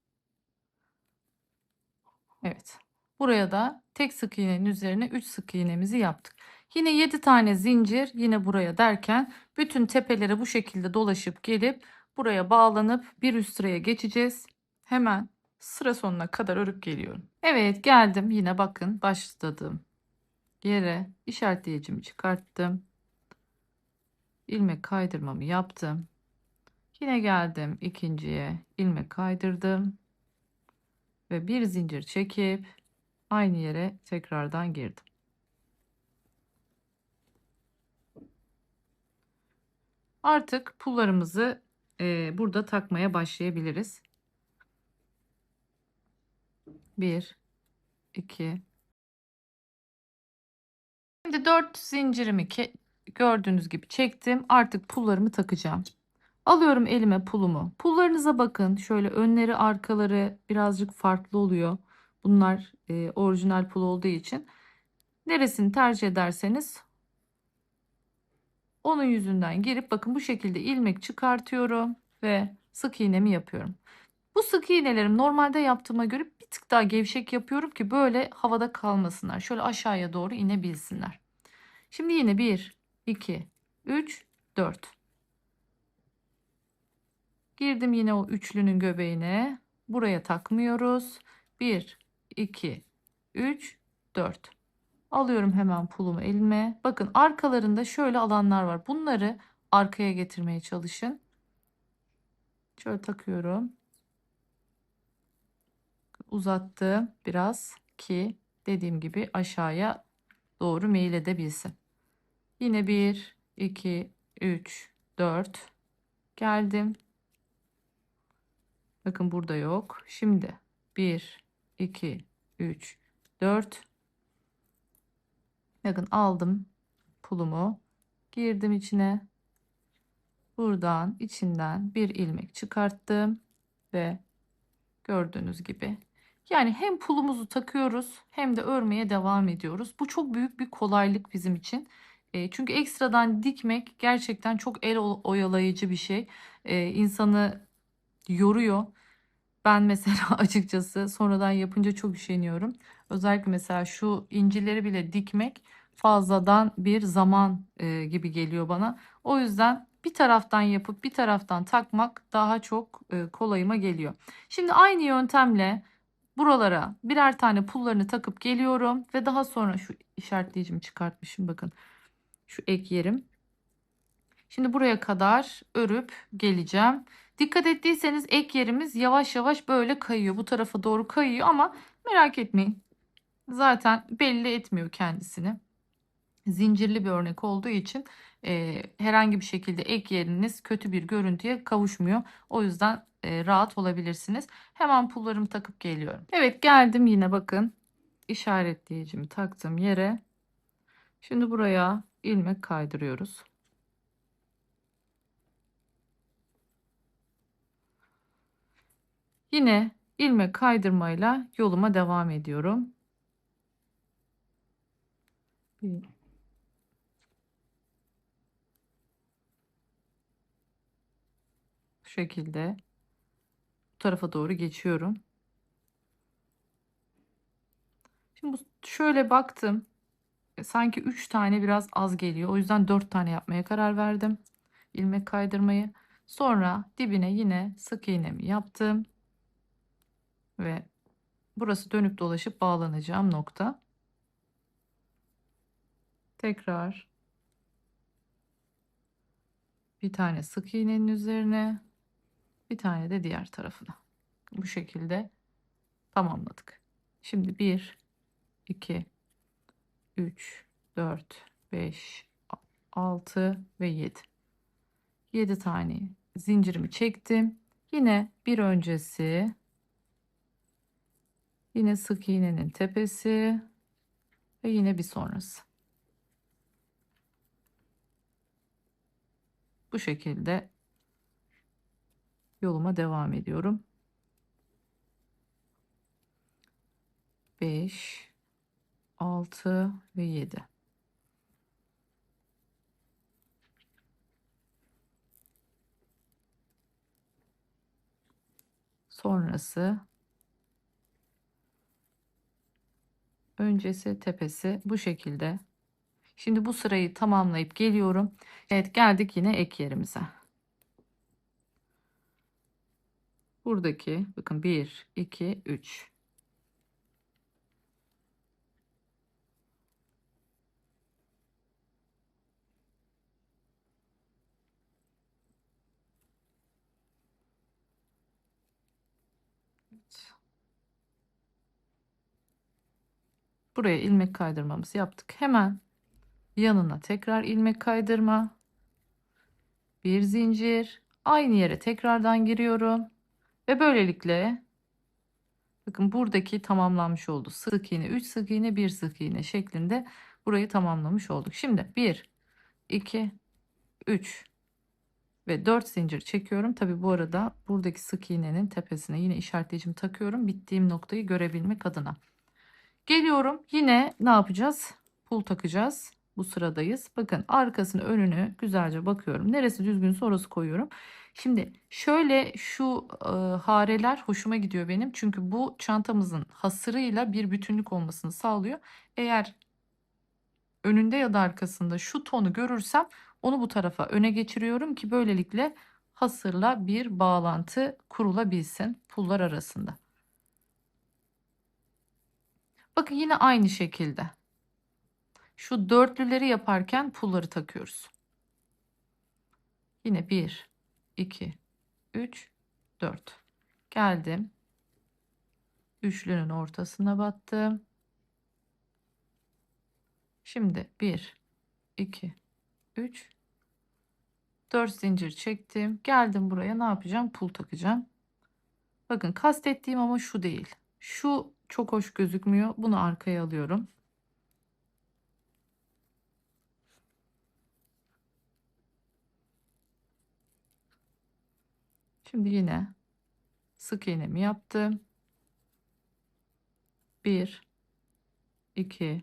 Evet. Buraya da tek sık iğnenin üzerine 3 sık iğnemizi yaptık. Yine 7 tane zincir yine buraya derken bütün tepelere bu şekilde dolaşıp gelip buraya bağlanıp bir üst sıraya geçeceğiz. Hemen sıra sonuna kadar örüp geliyorum. Evet, geldim yine bakın başladığım yere işaretleyicimi çıkarttım. İlmek kaydırmamı yaptım. Yine geldim ikinciye, ilmek kaydırdım ve bir zincir çekip aynı yere tekrardan girdim. Artık pullarımızı burada takmaya başlayabiliriz. 1 2. Şimdi 4 zincirimi gördüğünüz gibi çektim. Artık pullarımı takacağım. Alıyorum elime pulumu. Pullarınıza bakın. Şöyle önleri arkaları birazcık farklı oluyor. Bunlar orijinal pul olduğu için. Neresini tercih ederseniz onun yüzünden girip bakın bu şekilde ilmek çıkartıyorum ve sık iğnemi yapıyorum. Bu sık iğnelerim normalde yaptığıma göre bir tık daha gevşek yapıyorum ki böyle havada kalmasınlar. Şöyle aşağıya doğru inebilsinler. Şimdi yine 1 2 3 4. Girdim yine o üçlünün göbeğine. Buraya takmıyoruz. 1 2 3 4. Alıyorum hemen pulumu elime. Bakın arkalarında şöyle alanlar var. Bunları arkaya getirmeye çalışın. Şöyle takıyorum. Uzattım biraz ki dediğim gibi aşağıya doğru meyil edebilsin. Yine 1 2 3 4 geldim. Bakın burada yok. Şimdi 1 2 3 4. Bakın aldım pulumu, girdim içine. Buradan içinden bir ilmek çıkarttım ve gördüğünüz gibi yani hem pulumuzu takıyoruz hem de örmeye devam ediyoruz. Bu çok büyük bir kolaylık bizim için. Çünkü ekstradan dikmek gerçekten çok el oyalayıcı bir şey. İnsanı yoruyor. Ben mesela açıkçası sonradan yapınca çok üşeniyorum. Özellikle mesela şu incileri bile dikmek fazladan bir zaman gibi geliyor bana. O yüzden bir taraftan yapıp bir taraftan takmak daha çok kolayıma geliyor. Şimdi aynı yöntemle buralara birer tane pullarını takıp geliyorum ve daha sonra şu işaretleyicimi çıkartmışım, bakın şu ek yerim. Şimdi buraya kadar örüp geleceğim. Dikkat ettiyseniz ek yerimiz yavaş yavaş böyle kayıyor. Bu tarafa doğru kayıyor ama merak etmeyin. Zaten belli etmiyor kendisini. zincirli bir örnek olduğu için herhangi bir şekilde ek yeriniz kötü bir görüntüye kavuşmuyor. O yüzden rahat olabilirsiniz. Hemen pullarımı takıp geliyorum. Evet, geldim yine, bakın işaretleyicimi taktığım yere. Şimdi buraya ilmek kaydırıyoruz. Yine ilmek kaydırmayla yoluma devam ediyorum. Bu şekilde bu tarafa doğru geçiyorum. Şimdi şöyle baktım. Sanki 3 tane biraz az geliyor. O yüzden 4 tane yapmaya karar verdim. İlmek kaydırmayı. Sonra dibine yine sık iğnemi yaptım. Ve burası dönüp dolaşıp bağlanacağım nokta. Tekrar bir tane sık iğnenin üzerine, bir tane de diğer tarafına. Bu şekilde tamamladık. Şimdi 1, 2, 3, 4, 5, 6 ve 7. 7 tane zincirimi çektim. Yine bir öncesi, yine sık iğnenin tepesi ve yine bir sonrası. Bu şekilde yoluma devam ediyorum. 5, 6 ve 7. Sonrası, öncesi, tepesi, bu şekilde. Şimdi bu sırayı tamamlayıp geliyorum. Evet, geldik yine ek yerimize. Buradaki bakın 1, 2, 3. Buraya ilmek kaydırmamızı yaptık. Hemen yanına tekrar ilmek kaydırma, bir zincir, aynı yere tekrardan giriyorum ve böylelikle bakın buradaki tamamlanmış oldu. Sık iğne, 3 sık iğne, 1 sık iğne şeklinde burayı tamamlamış olduk. Şimdi 1, 2, 3 ve 4 zincir çekiyorum. Tabi bu arada buradaki sık iğnenin tepesine yine işaretleyicimi takıyorum. Bittiğim noktayı görebilmek adına. Geliyorum, yine ne yapacağız? Pul takacağız. Bu sıradayız. Bakın arkasını önünü güzelce bakıyorum. Neresi düzgünse orası koyuyorum. Şimdi şöyle şu hareler hoşuma gidiyor benim. Çünkü bu çantamızın hasırıyla bir bütünlük olmasını sağlıyor. Eğer önünde ya da arkasında şu tonu görürsem onu bu tarafa öne geçiriyorum ki böylelikle hasırla bir bağlantı kurulabilsin pullar arasında. Bakın yine aynı şekilde. Şu dörtlüleri yaparken pulları takıyoruz. Yine 1, 2, 3, 4. Geldim. Üçlünün ortasına battım. Şimdi 1, 2, 3, 4 zincir çektim. Geldim buraya, ne yapacağım? Pul takacağım. Bakın kastettiğim ama şu değil. Şu çok hoş gözükmüyor. Bunu arkaya alıyorum. Şimdi yine sık iğnemi yaptım. 1, 2,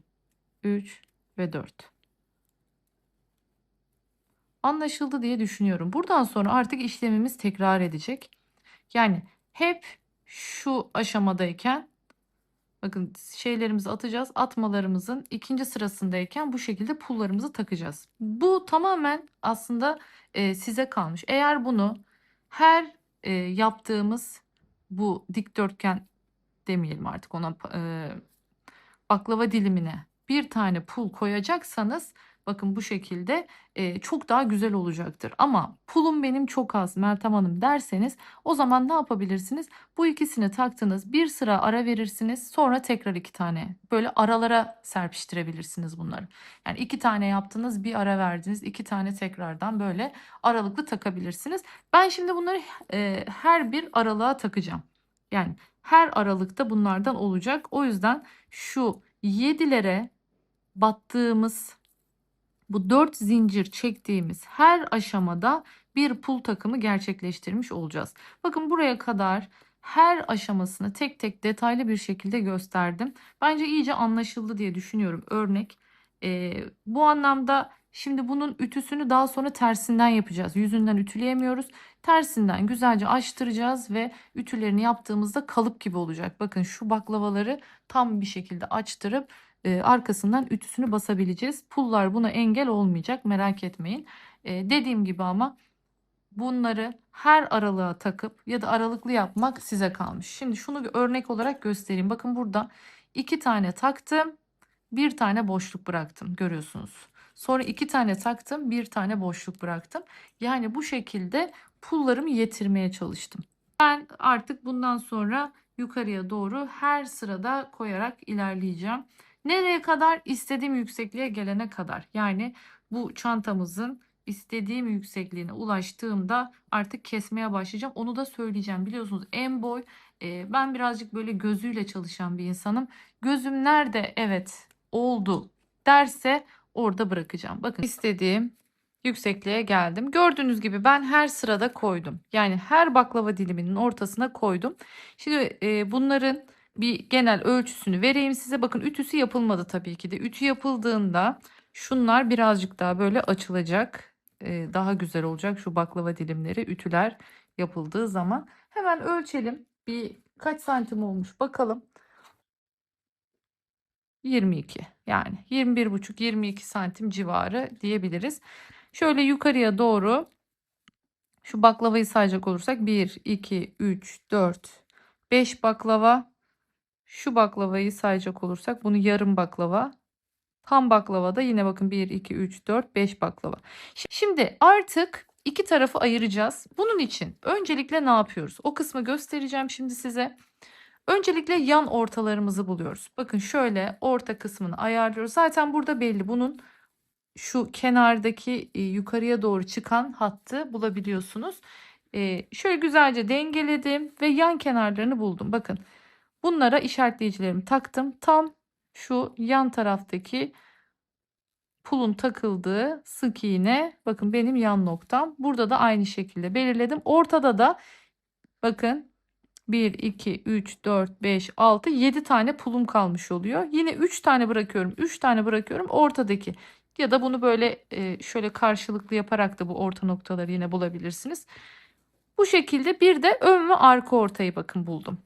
3 ve 4. Anlaşıldı diye düşünüyorum. Buradan sonra artık işlemimiz tekrar edecek. Yani hep şu aşamadayken bakın şeylerimizi atacağız. Atmalarımızın ikinci sırasındayken bu şekilde pullarımızı takacağız. Bu tamamen aslında size kalmış. Eğer bunu her yaptığımız bu dikdörtgen demeyelim artık ona, baklava dilimine bir tane pul koyacaksanız bakın bu şekilde çok daha güzel olacaktır. Ama pulum benim çok az Meltem Hanım derseniz o zaman ne yapabilirsiniz? Bu ikisini taktınız, bir sıra ara verirsiniz, sonra tekrar 2 tane böyle aralara serpiştirebilirsiniz bunları. Yani 2 tane yaptınız, bir ara verdiniz, 2 tane tekrardan böyle aralıklı takabilirsiniz. Ben şimdi bunları her bir aralığa takacağım. Yani her aralıkta bunlardan olacak. O yüzden şu 7'lere battığımız bu 4 zincir çektiğimiz her aşamada bir pul takımı gerçekleştirmiş olacağız. Bakın buraya kadar her aşamasını tek tek detaylı bir şekilde gösterdim. Bence iyice anlaşıldı diye düşünüyorum örnek. Bu anlamda şimdi bunun ütüsünü daha sonra tersinden yapacağız. Yüzünden ütüleyemiyoruz. Tersinden güzelce açtıracağız ve ütülerini yaptığımızda kalıp gibi olacak. Bakın şu baklavaları tam bir şekilde açtırıp arkasından ütüsünü basabileceğiz. Pullar buna engel olmayacak, merak etmeyin. Dediğim gibi ama bunları her aralığa takıp ya da aralıklı yapmak size kalmış. Şimdi şunu bir örnek olarak göstereyim. Bakın burada 2 tane taktım, bir tane boşluk bıraktım, görüyorsunuz. Sonra 2 tane taktım, bir tane boşluk bıraktım. Yani bu şekilde pullarımı yetirmeye çalıştım. Ben artık bundan sonra yukarıya doğru her sırada koyarak ilerleyeceğim. Nereye kadar? İstediğim yüksekliğe gelene kadar. Yani bu çantamızın istediğim yüksekliğine ulaştığımda artık kesmeye başlayacağım. Onu da söyleyeceğim. Biliyorsunuz en boy ben birazcık böyle gözüyle çalışan bir insanım. Gözüm nerede? Evet oldu derse orada bırakacağım. Bakın istediğim yüksekliğe geldim. Gördüğünüz gibi ben her sırada koydum. Yani her baklava diliminin ortasına koydum. Şimdi bunların bir genel ölçüsünü vereyim size. Bakın ütüsü yapılmadı tabii ki de. Ütü yapıldığında şunlar birazcık daha böyle açılacak. Daha güzel olacak şu baklava dilimleri ütüler yapıldığı zaman. Hemen ölçelim. Bir kaç santim olmuş bakalım. 22 yani 21,5-22 santim civarı diyebiliriz. Şöyle yukarıya doğru şu baklavayı sayacak olursak 1, 2, 3, 4, 5 baklava. Şu baklavayı sayacak olursak bunu yarım baklava. Tam baklavada yine bakın 1, 2, 3, 4, 5 baklava. Şimdi artık iki tarafı ayıracağız. Bunun için öncelikle ne yapıyoruz? O kısmı göstereceğim şimdi size. Öncelikle yan ortalarımızı buluyoruz. Bakın şöyle orta kısmını ayarlıyoruz. Zaten burada belli. Bunun şu kenardaki yukarıya doğru çıkan hattı bulabiliyorsunuz. Şöyle güzelce dengeledim ve yan kenarlarını buldum. Bakın bunlara işaretleyicilerimi taktım. Tam şu yan taraftaki pulun takıldığı sık iğne bakın benim yan noktam. Burada da aynı şekilde belirledim. Ortada da bakın 1, 2, 3, 4, 5, 6, 7 tane pulum kalmış oluyor. Yine 3 tane bırakıyorum. 3 tane bırakıyorum ortadaki. Ya da bunu böyle şöyle karşılıklı yaparak da bu orta noktaları yine bulabilirsiniz. Bu şekilde bir de ön ve arka ortayı bakın buldum.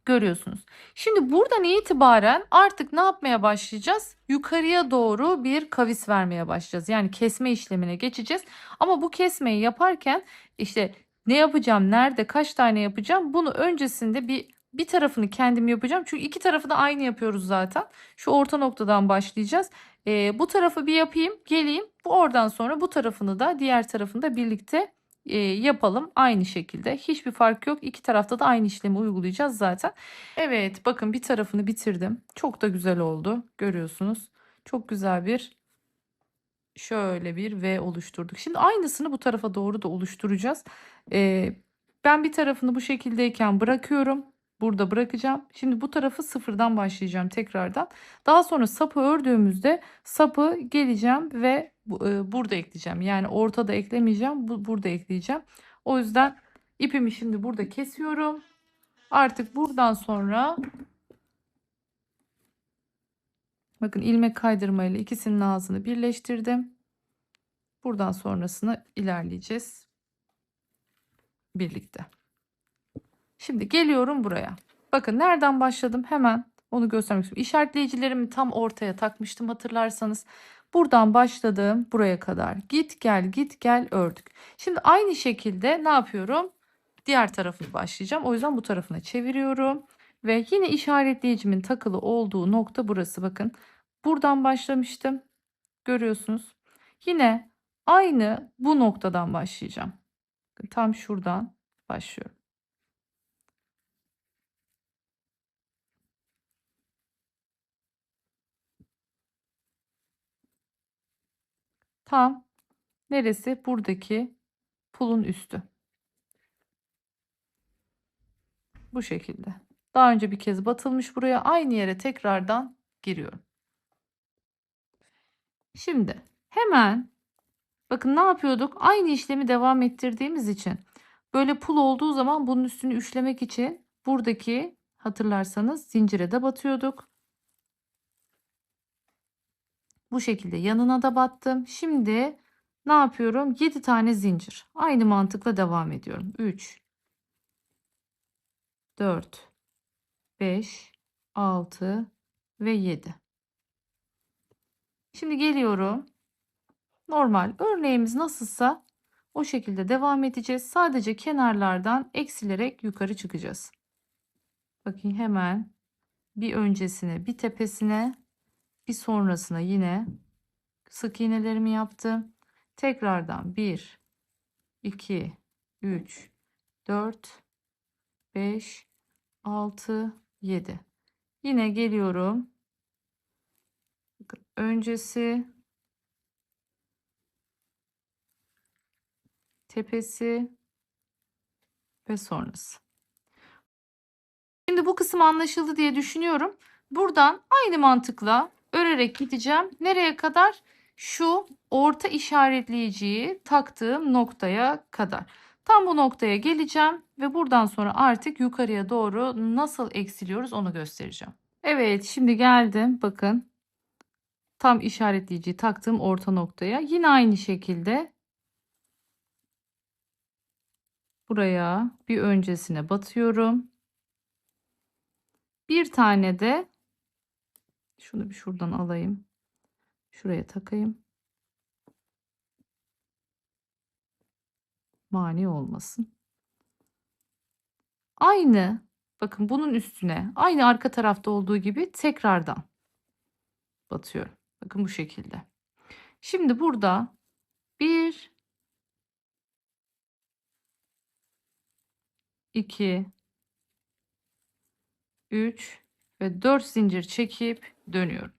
Görüyorsunuz. Şimdi buradan itibaren artık ne yapmaya başlayacağız? Yukarıya doğru bir kavis vermeye başlayacağız. Yani kesme işlemine geçeceğiz. Ama bu kesmeyi yaparken işte ne yapacağım, nerede, kaç tane yapacağım? Bunu öncesinde bir tarafını kendim yapacağım. Çünkü iki tarafı da aynı yapıyoruz zaten. Şu orta noktadan başlayacağız. Bu tarafı bir yapayım, geleyim. Bu oradan sonra bu tarafını da diğer tarafını da birlikte yapalım aynı şekilde. Hiçbir fark yok. İki tarafta da aynı işlemi uygulayacağız zaten. Evet bakın bir tarafını bitirdim. Çok da güzel oldu. Görüyorsunuz. Çok güzel bir şöyle bir V oluşturduk. Şimdi aynısını bu tarafa doğru da oluşturacağız. Ben bir tarafını bu şekildeyken bırakıyorum. Burada bırakacağım. Şimdi bu tarafı sıfırdan başlayacağım tekrardan. Daha sonra sapı ördüğümüzde sapı geleceğim ve burada ekleyeceğim. Yani ortada eklemeyeceğim. Burada ekleyeceğim. O yüzden ipimi şimdi burada kesiyorum. Artık buradan sonra bakın ilmek kaydırmayla ikisinin ağzını birleştirdim. Buradan sonrasını ilerleyeceğiz birlikte. Şimdi geliyorum buraya. Bakın nereden başladım hemen onu göstermek istiyorum. İşaretleyicilerimi tam ortaya takmıştım hatırlarsanız. Buradan başladım buraya kadar. Git gel git gel ördük. Şimdi aynı şekilde ne yapıyorum? Diğer tarafı başlayacağım. O yüzden bu tarafına çeviriyorum. Ve yine işaretleyicimin takılı olduğu nokta burası bakın. Buradan başlamıştım. Görüyorsunuz. Yine aynı bu noktadan başlayacağım. Tam şuradan başlıyorum. Tam neresi? Buradaki pulun üstü. Bu şekilde. Daha önce bir kez batılmış buraya. Aynı yere tekrardan giriyorum. Şimdi hemen bakın ne yapıyorduk? Aynı işlemi devam ettirdiğimiz için böyle pul olduğu zaman bunun üstünü üçlemek için buradaki hatırlarsanız zincire de batıyorduk. Bu şekilde yanına da battım. Şimdi ne yapıyorum? 7 tane zincir. Aynı mantıkla devam ediyorum. 3, 4, 5, 6 ve 7. Şimdi geliyorum. Normal örneğimiz nasılsa o şekilde devam edeceğiz. Sadece kenarlardan eksilerek yukarı çıkacağız. Bakın hemen bir öncesine, bir tepesine, bir sonrasına yine sık iğnelerimi yaptım. Tekrardan 1, 2, 3, 4, 5, 6, 7. Yine geliyorum. Bakın öncesi, tepesi ve sonrası. Şimdi bu kısım anlaşıldı diye düşünüyorum. Buradan aynı mantıkla örerek gideceğim. Nereye kadar? Şu orta işaretleyiciyi taktığım noktaya kadar. Tam bu noktaya geleceğim ve buradan sonra artık yukarıya doğru nasıl eksiliyoruz onu göstereceğim. Evet, şimdi geldim. Bakın tam işaretleyiciyi taktığım orta noktaya. Yine aynı şekilde buraya bir öncesine batıyorum. Bir tane de şunu bir şuradan alayım. Şuraya takayım. Mani olmasın. Aynı bakın bunun üstüne aynı arka tarafta olduğu gibi tekrardan batıyorum. Bakın bu şekilde. Şimdi burada 1, 2, 3 ve 4 zincir çekip dönüyorum.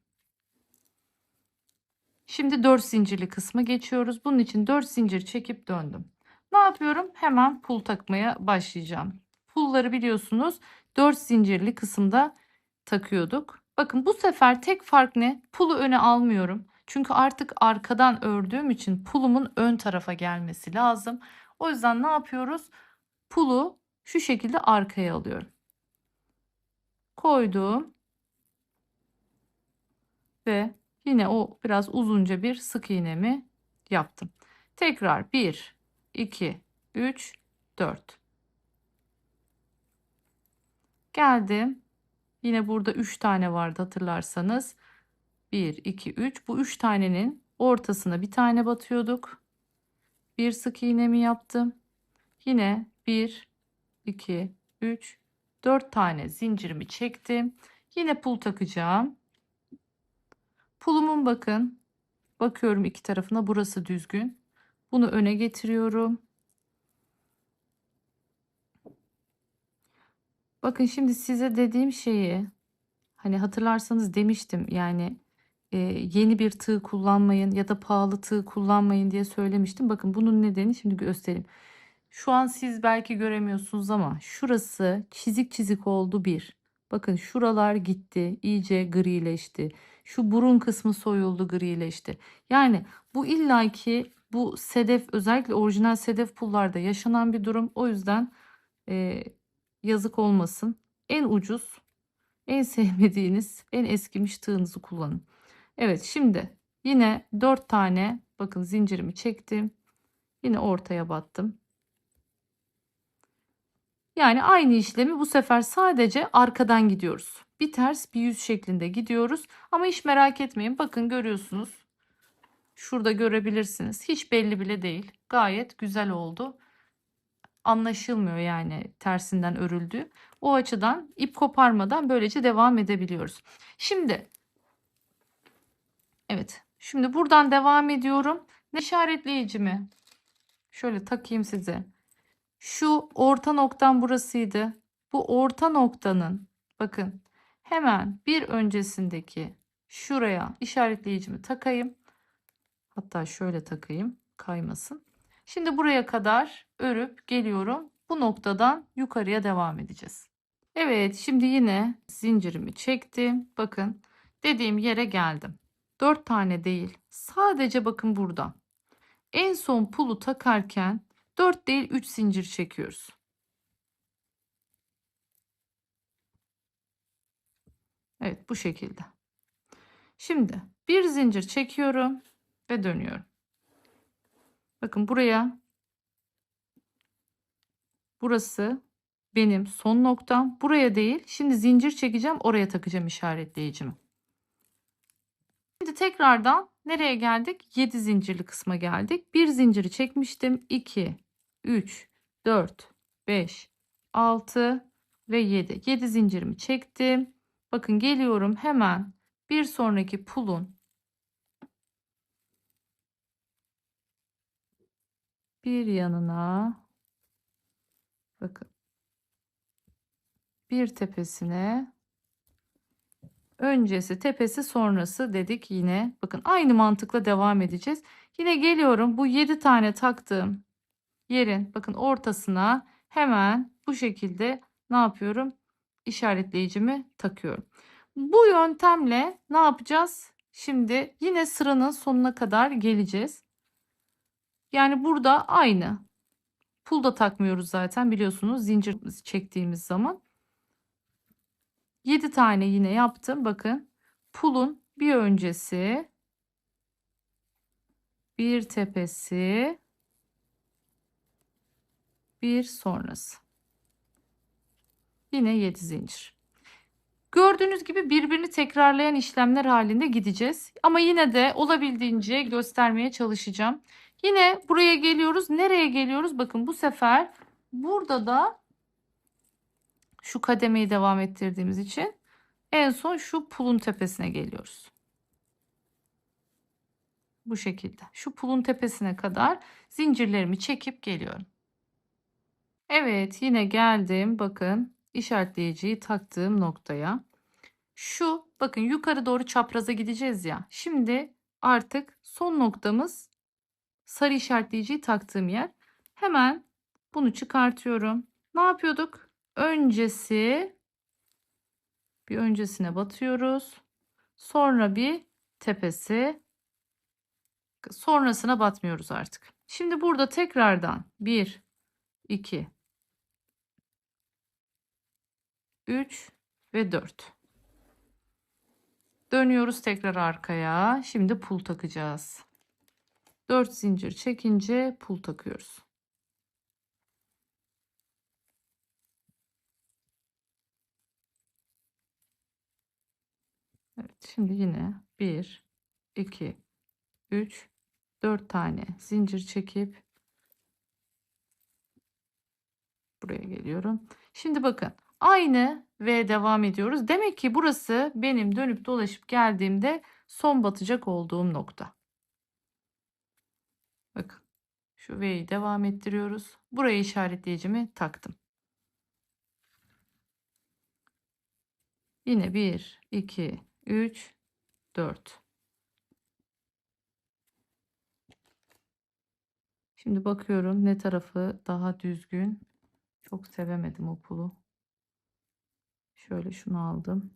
Şimdi 4 zincirli kısmı geçiyoruz. Bunun için 4 zincir çekip döndüm. Ne yapıyorum? Hemen pul takmaya başlayacağım. Pulları biliyorsunuz 4 zincirli kısımda takıyorduk. Bakın bu sefer tek fark ne? Pulu öne almıyorum. Çünkü artık arkadan ördüğüm için pulumun ön tarafa gelmesi lazım. O yüzden ne yapıyoruz? Pulu şu şekilde arkaya alıyorum. Koydum ve yine o biraz uzunca bir sık iğnemi yaptım. Tekrar 1, 2, 3, 4. Geldim. Yine burada 3 tane vardı hatırlarsanız. 1, 2, 3. Bu 3 tanenin ortasına bir tane batıyorduk. Bir sık iğnemi yaptım. Yine 1, 2, 3, 4 tane zincirimi çektim. Yine pul takacağım. Pulumun bakıyorum iki tarafına, burası düzgün. Bunu öne getiriyorum. Bakın şimdi size dediğim şeyi hani hatırlarsanız demiştim yani yeni bir tığ kullanmayın ya da pahalı tığ kullanmayın diye söylemiştim. Bakın bunun nedeni şimdi göstereyim. Şu an siz belki göremiyorsunuz ama şurası çizik çizik oldu bir. Bakın şuralar gitti, iyice grileşti. Şu burun kısmı soyuldu, grileşti. Yani bu illaki bu sedef, özellikle orijinal sedef pullarda yaşanan bir durum. O yüzden e, yazık olmasın. En ucuz, en sevmediğiniz, en eskimiş tığınızı kullanın. Evet, şimdi yine 4 tane bakın zincirimi çektim. Yine ortaya battım. Yani aynı işlemi bu sefer sadece arkadan gidiyoruz. Bir ters bir yüz şeklinde gidiyoruz. Ama hiç merak etmeyin. Bakın görüyorsunuz. Şurada görebilirsiniz. Hiç belli bile değil. Gayet güzel oldu. Anlaşılmıyor yani tersinden örüldü. O açıdan ip koparmadan böylece devam edebiliyoruz. Şimdi Evet. Şimdi buradan devam ediyorum. Ne işaretleyicimi şöyle takayım size. Şu orta noktam burasıydı. Bu orta noktanın bakın hemen bir öncesindeki şuraya işaretleyicimi takayım. Hatta şöyle takayım, kaymasın. Şimdi buraya kadar örüp geliyorum. Bu noktadan yukarıya devam edeceğiz. Evet, şimdi yine zincirimi çektim. Bakın dediğim yere geldim. 4 tane değil. Sadece bakın buradan. En son pulu takarken 4 değil 3 zincir çekiyoruz. Evet, bu şekilde. Şimdi bir zincir çekiyorum ve dönüyorum. Bakın burası benim son noktam. Buraya değil. Şimdi zincir çekeceğim, oraya takacağım işaretleyicimi. Şimdi tekrardan nereye geldik? 7 zincirli kısma geldik. Bir zinciri çekmiştim. 2, 3, 4, 5, 6 ve 7. 7 zincirimi çektim. Bakın geliyorum hemen bir sonraki pulun bir yanına, bakın bir tepesine, öncesi tepesi sonrası dedik yine. Bakın aynı mantıkla devam edeceğiz. Yine geliyorum bu 7 tane taktığım yerin bakın ortasına hemen bu şekilde ne yapıyorum? İşaretleyicimi takıyorum. Bu yöntemle ne yapacağız? Şimdi yine sıranın sonuna kadar geleceğiz. Yani burada aynı. Pul da takmıyoruz zaten biliyorsunuz zincir çektiğimiz zaman. 7 tane yine yaptım. Bakın pulun bir öncesi, bir tepesi, bir sonrası. Yine 7 zincir. Gördüğünüz gibi birbirini tekrarlayan işlemler halinde gideceğiz. Ama yine de olabildiğince göstermeye çalışacağım. Yine buraya geliyoruz. Nereye geliyoruz? Bakın bu sefer burada da şu kademeyi devam ettirdiğimiz için en son şu pulun tepesine geliyoruz. Bu şekilde. Şu pulun tepesine kadar zincirlerimi çekip geliyorum. Evet, yine geldim. Bakın işaretleyiciyi taktığım noktaya. Şu bakın yukarı doğru çapraza gideceğiz ya. Şimdi artık son noktamız sarı işaretleyiciyi taktığım yer. Hemen bunu çıkartıyorum. Ne yapıyorduk? Bir öncesine batıyoruz. Sonra bir tepesi. Sonrasına batmıyoruz artık. Şimdi burada tekrardan 1, 2, 3 ve 4. Dönüyoruz tekrar arkaya. Şimdi pul takacağız. 4 zincir çekince pul takıyoruz. Evet, şimdi yine 1, 2, 3, 4 tane zincir çekip buraya geliyorum. Şimdi bakın aynı ve devam ediyoruz. Demek ki burası benim dönüp dolaşıp geldiğimde son batacak olduğum nokta. Bakın şu V'yi devam ettiriyoruz. Buraya işaretleyicimi taktım. Yine 1, 2, 3, 4. Şimdi bakıyorum ne tarafı daha düzgün. Çok sevemedim o pulu. Şöyle şunu aldım.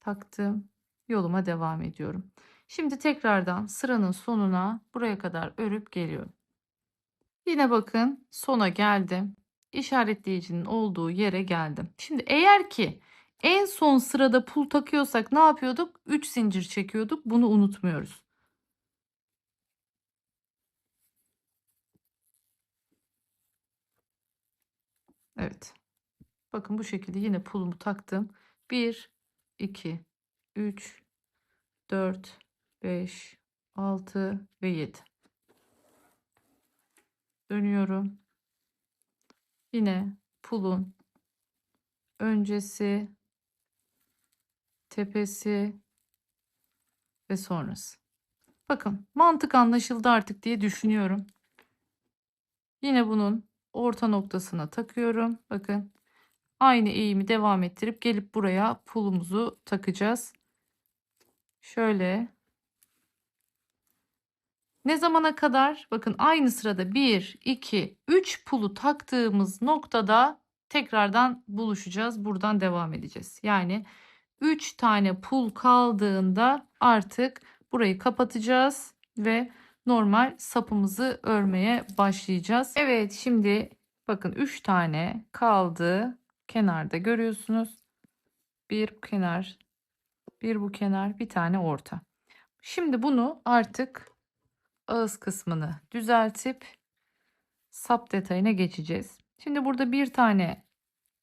Taktım. Yoluma devam ediyorum. Şimdi tekrardan sıranın sonuna buraya kadar örüp geliyorum. Yine bakın sona geldim. İşaretleyicinin olduğu yere geldim. Şimdi eğer ki en son sırada pul takıyorsak ne yapıyorduk? 3 zincir çekiyorduk. Bunu unutmuyoruz. Evet. Bakın bu şekilde yine pulumu taktım. 1, 2, 3, 4, 5, 6 ve 7. Dönüyorum. Yine pulun öncesi, tepesi ve sonrası. Bakın mantık anlaşıldı artık diye düşünüyorum. Yine bunun orta noktasına takıyorum. Bakın aynı eğimi devam ettirip gelip buraya pulumuzu takacağız. Şöyle. Ne zamana kadar? Bakın aynı sırada 1, 2, 3 pulu taktığımız noktada tekrardan buluşacağız. Buradan devam edeceğiz. Yani 3 tane pul kaldığında artık burayı kapatacağız ve normal sapımızı örmeye başlayacağız. Evet, şimdi bakın 3 tane kaldı. Kenarda görüyorsunuz. Bir bu kenar, bir bu kenar, bir tane orta. Şimdi bunu artık ağız kısmını düzeltip sap detayına geçeceğiz. Şimdi burada bir tane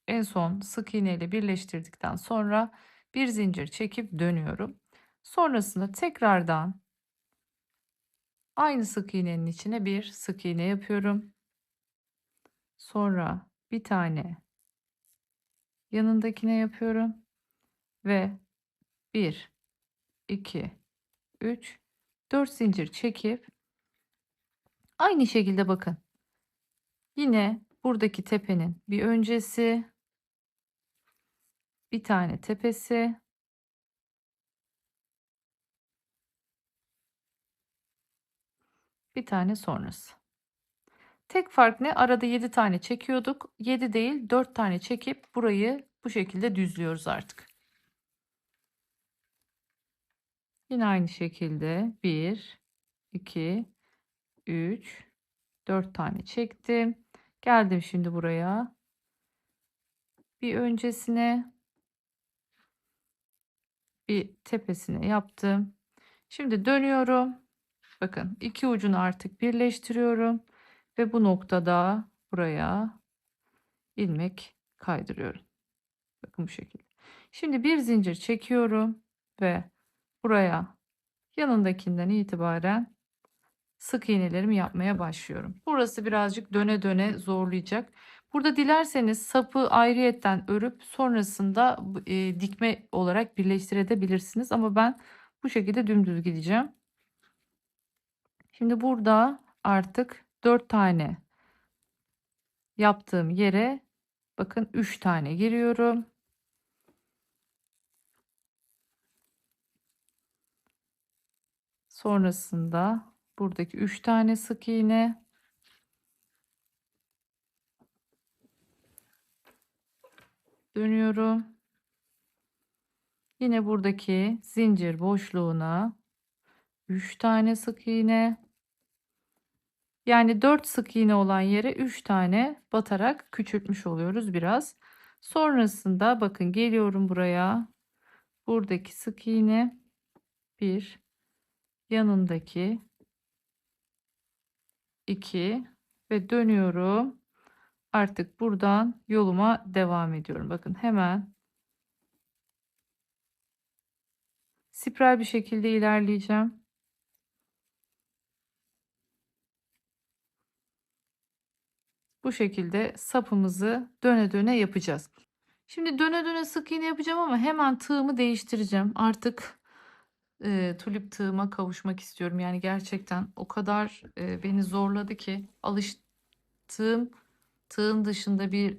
en son sık iğne ile birleştirdikten sonra bir zincir çekip dönüyorum. Sonrasında tekrardan aynı sık iğnenin içine bir sık iğne yapıyorum. Sonra bir tane yanındakine yapıyorum ve 1, 2, 3, 4 zincir çekip aynı şekilde bakın. Yine buradaki tepenin bir öncesi, bir tane tepesi, bir tane sonrası. Tek fark ne? Arada 7 tane çekiyorduk. 7 değil 4 tane çekip burayı bu şekilde düzlüyoruz artık. Yine aynı şekilde 1, 2, 3, 4 tane çektim. Geldim şimdi buraya. Bir öncesine, bir tepesine yaptım. Şimdi dönüyorum. Bakın iki ucunu artık birleştiriyorum ve bu noktada buraya ilmek kaydırıyorum. Bakın bu şekilde. Şimdi bir zincir çekiyorum ve buraya yanındakinden itibaren sık iğnelerimi yapmaya başlıyorum. Burası birazcık döne döne zorlayacak. Burada dilerseniz sapı ayrıyetten örüp sonrasında dikme olarak birleştirebilirsiniz. Ama ben bu şekilde dümdüz gideceğim. Şimdi burada artık 4 tane yaptığım yere bakın 3 tane giriyorum. Sonrasında buradaki 3 tane sık iğne, dönüyorum. Yine buradaki zincir boşluğuna 3 tane sık iğne. Yani 4 sık iğne olan yere 3 tane batarak küçültmüş oluyoruz biraz. Sonrasında bakın geliyorum buraya. Buradaki sık iğne, bir, yanındaki 2 ve dönüyorum. Artık buradan yoluma devam ediyorum. Bakın hemen spiral bir şekilde ilerleyeceğim. Bu şekilde sapımızı döne döne yapacağız. Şimdi döne döne sık iğne yapacağım ama hemen tığımı değiştireceğim. Artık tulip tığıma kavuşmak istiyorum. Yani gerçekten o kadar beni zorladı ki alıştığım tığın dışında bir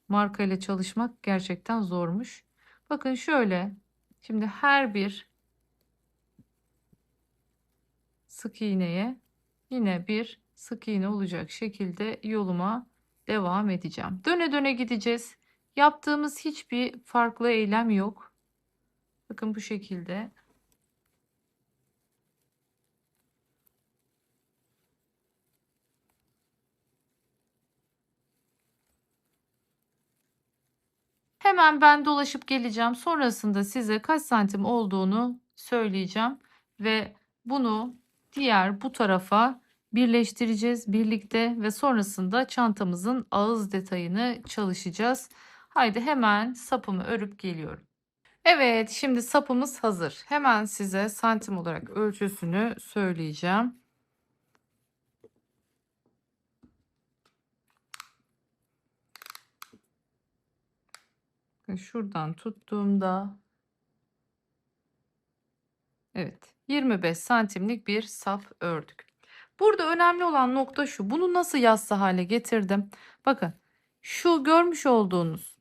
marka ile çalışmak gerçekten zormuş. Bakın şöyle. Şimdi her bir sık iğneye yine bir sık iğne olacak şekilde yoluma devam edeceğim. Döne döne gideceğiz. Yaptığımız hiçbir farklı eylem yok. Bakın bu şekilde. Hemen ben dolaşıp geleceğim. Sonrasında size kaç santim olduğunu söyleyeceğim ve bunu diğer bu tarafa birleştireceğiz birlikte ve sonrasında çantamızın ağız detayını çalışacağız. Haydi hemen sapımı örüp geliyorum. Evet, şimdi sapımız hazır. Hemen size santim olarak ölçüsünü söyleyeceğim. Şuradan tuttuğumda Evet, 25 santimlik bir sap ördük. Burada önemli olan nokta şu. Bunu nasıl yassı hale getirdim? Bakın, şu görmüş olduğunuz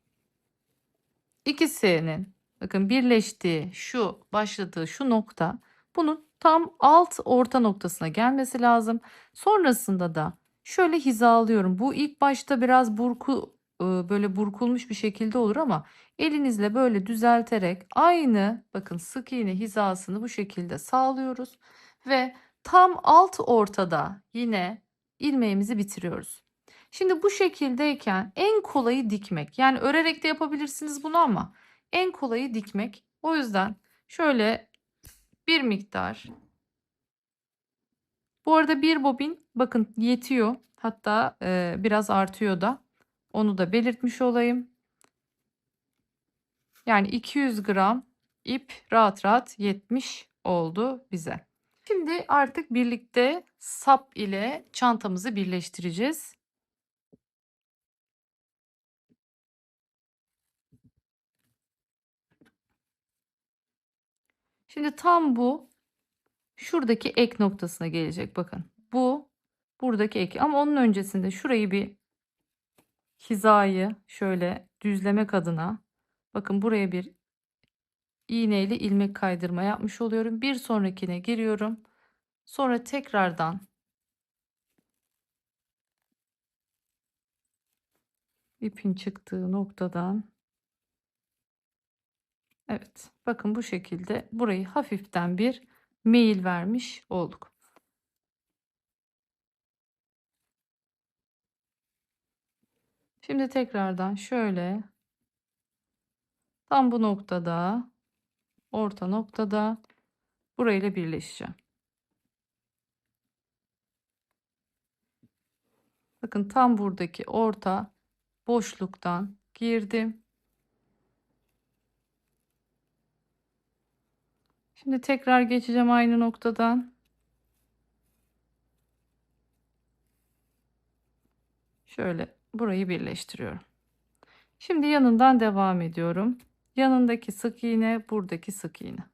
ikisinin bakın birleştiği şu başladığı şu nokta bunun tam alt orta noktasına gelmesi lazım. Sonrasında da şöyle hizalıyorum. Bu ilk başta biraz böyle burkulmuş bir şekilde olur ama elinizle böyle düzelterek aynı bakın sık iğne hizasını bu şekilde sağlıyoruz ve tam alt ortada yine ilmeğimizi bitiriyoruz. Şimdi bu şekildeyken en kolayı dikmek. Yani örerek de yapabilirsiniz bunu ama en kolayı dikmek. O yüzden şöyle bir miktar. Bu arada bir bobin bakın yetiyor. Hatta biraz artıyor da. Onu da belirtmiş olayım. Yani 200 gram ip rahat rahat yetmiş oldu bize. Şimdi artık birlikte sap ile çantamızı birleştireceğiz. Şimdi tam bu şuradaki ek noktasına gelecek bakın. Bu buradaki ek ama onun öncesinde şurayı bir hizayı şöyle düzlemek adına bakın buraya bir iğneyle ilmek kaydırma yapmış oluyorum. Bir sonrakine giriyorum. Sonra tekrardan ipin çıktığı noktadan evet bakın bu şekilde burayı hafiften bir meyil vermiş olduk. Şimdi tekrardan şöyle tam bu noktada orta noktada burayla birleşeceğim. Bakın tam buradaki orta boşluktan girdim. Şimdi tekrar geçeceğim aynı noktadan. Şöyle burayı birleştiriyorum. Şimdi yanından devam ediyorum. Yanındaki sık iğne, buradaki sık iğne.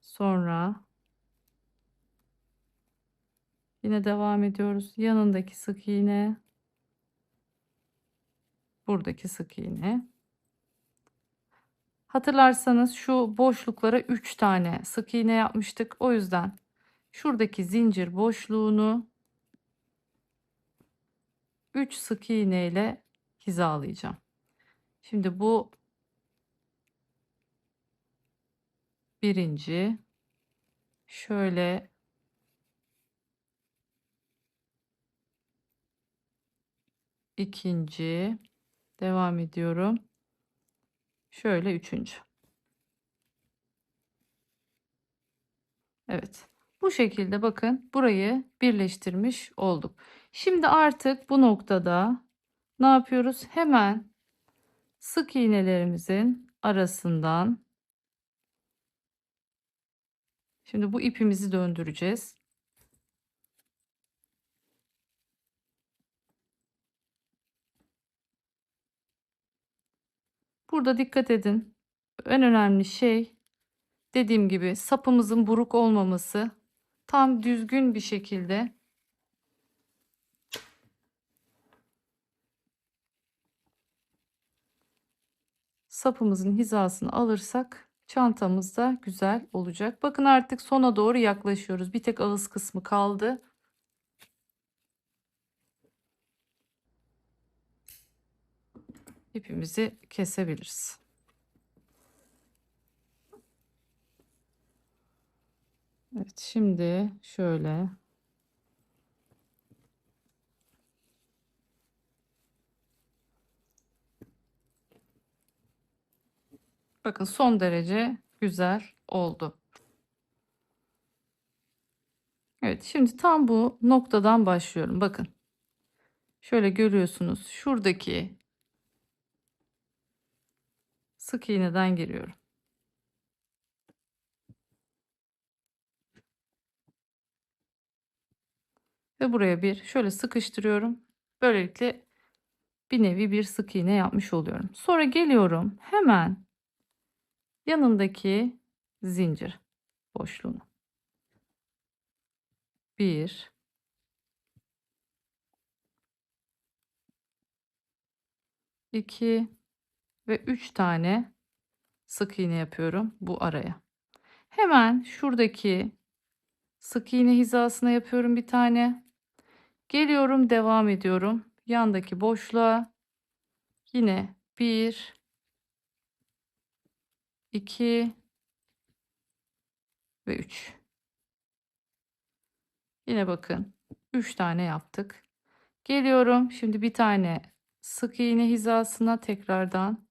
Sonra yine devam ediyoruz. Yanındaki sık iğne, buradaki sık iğne. Hatırlarsanız şu boşluklara 3 tane sık iğne yapmıştık. O yüzden şuradaki zincir boşluğunu 3 sık iğne ile hizalayacağım. Şimdi bu birinci, şöyle ikinci, devam ediyorum. Şöyle üçüncü. Evet. Bu şekilde bakın burayı birleştirmiş olduk. Şimdi artık bu noktada ne yapıyoruz? Hemen sık iğnelerimizin arasından şimdi bu ipimizi döndüreceğiz. Burada dikkat edin. En önemli şey dediğim gibi sapımızın buruk olmaması. Tam düzgün bir şekilde sapımızın hizasını alırsak çantamız da güzel olacak. Bakın artık sona doğru yaklaşıyoruz. Bir tek ağız kısmı kaldı. İpimizi kesebiliriz. Evet, şimdi şöyle bakın son derece güzel oldu. Evet, şimdi tam bu noktadan başlıyorum. Bakın. Şöyle görüyorsunuz. Şuradaki sık iğneden giriyorum. Ve buraya bir şöyle sıkıştırıyorum. Böylelikle bir nevi bir sık iğne yapmış oluyorum. Sonra geliyorum. Hemen yanındaki zincir boşluğuna. 1 2 ve 3 tane sık iğne yapıyorum bu araya. Hemen şuradaki sık iğne hizasına yapıyorum bir tane. Geliyorum, devam ediyorum. Yandaki boşluğa yine 1 2 ve 3. Yine bakın 3 tane yaptık. Geliyorum. Şimdi bir tane sık iğne hizasına tekrardan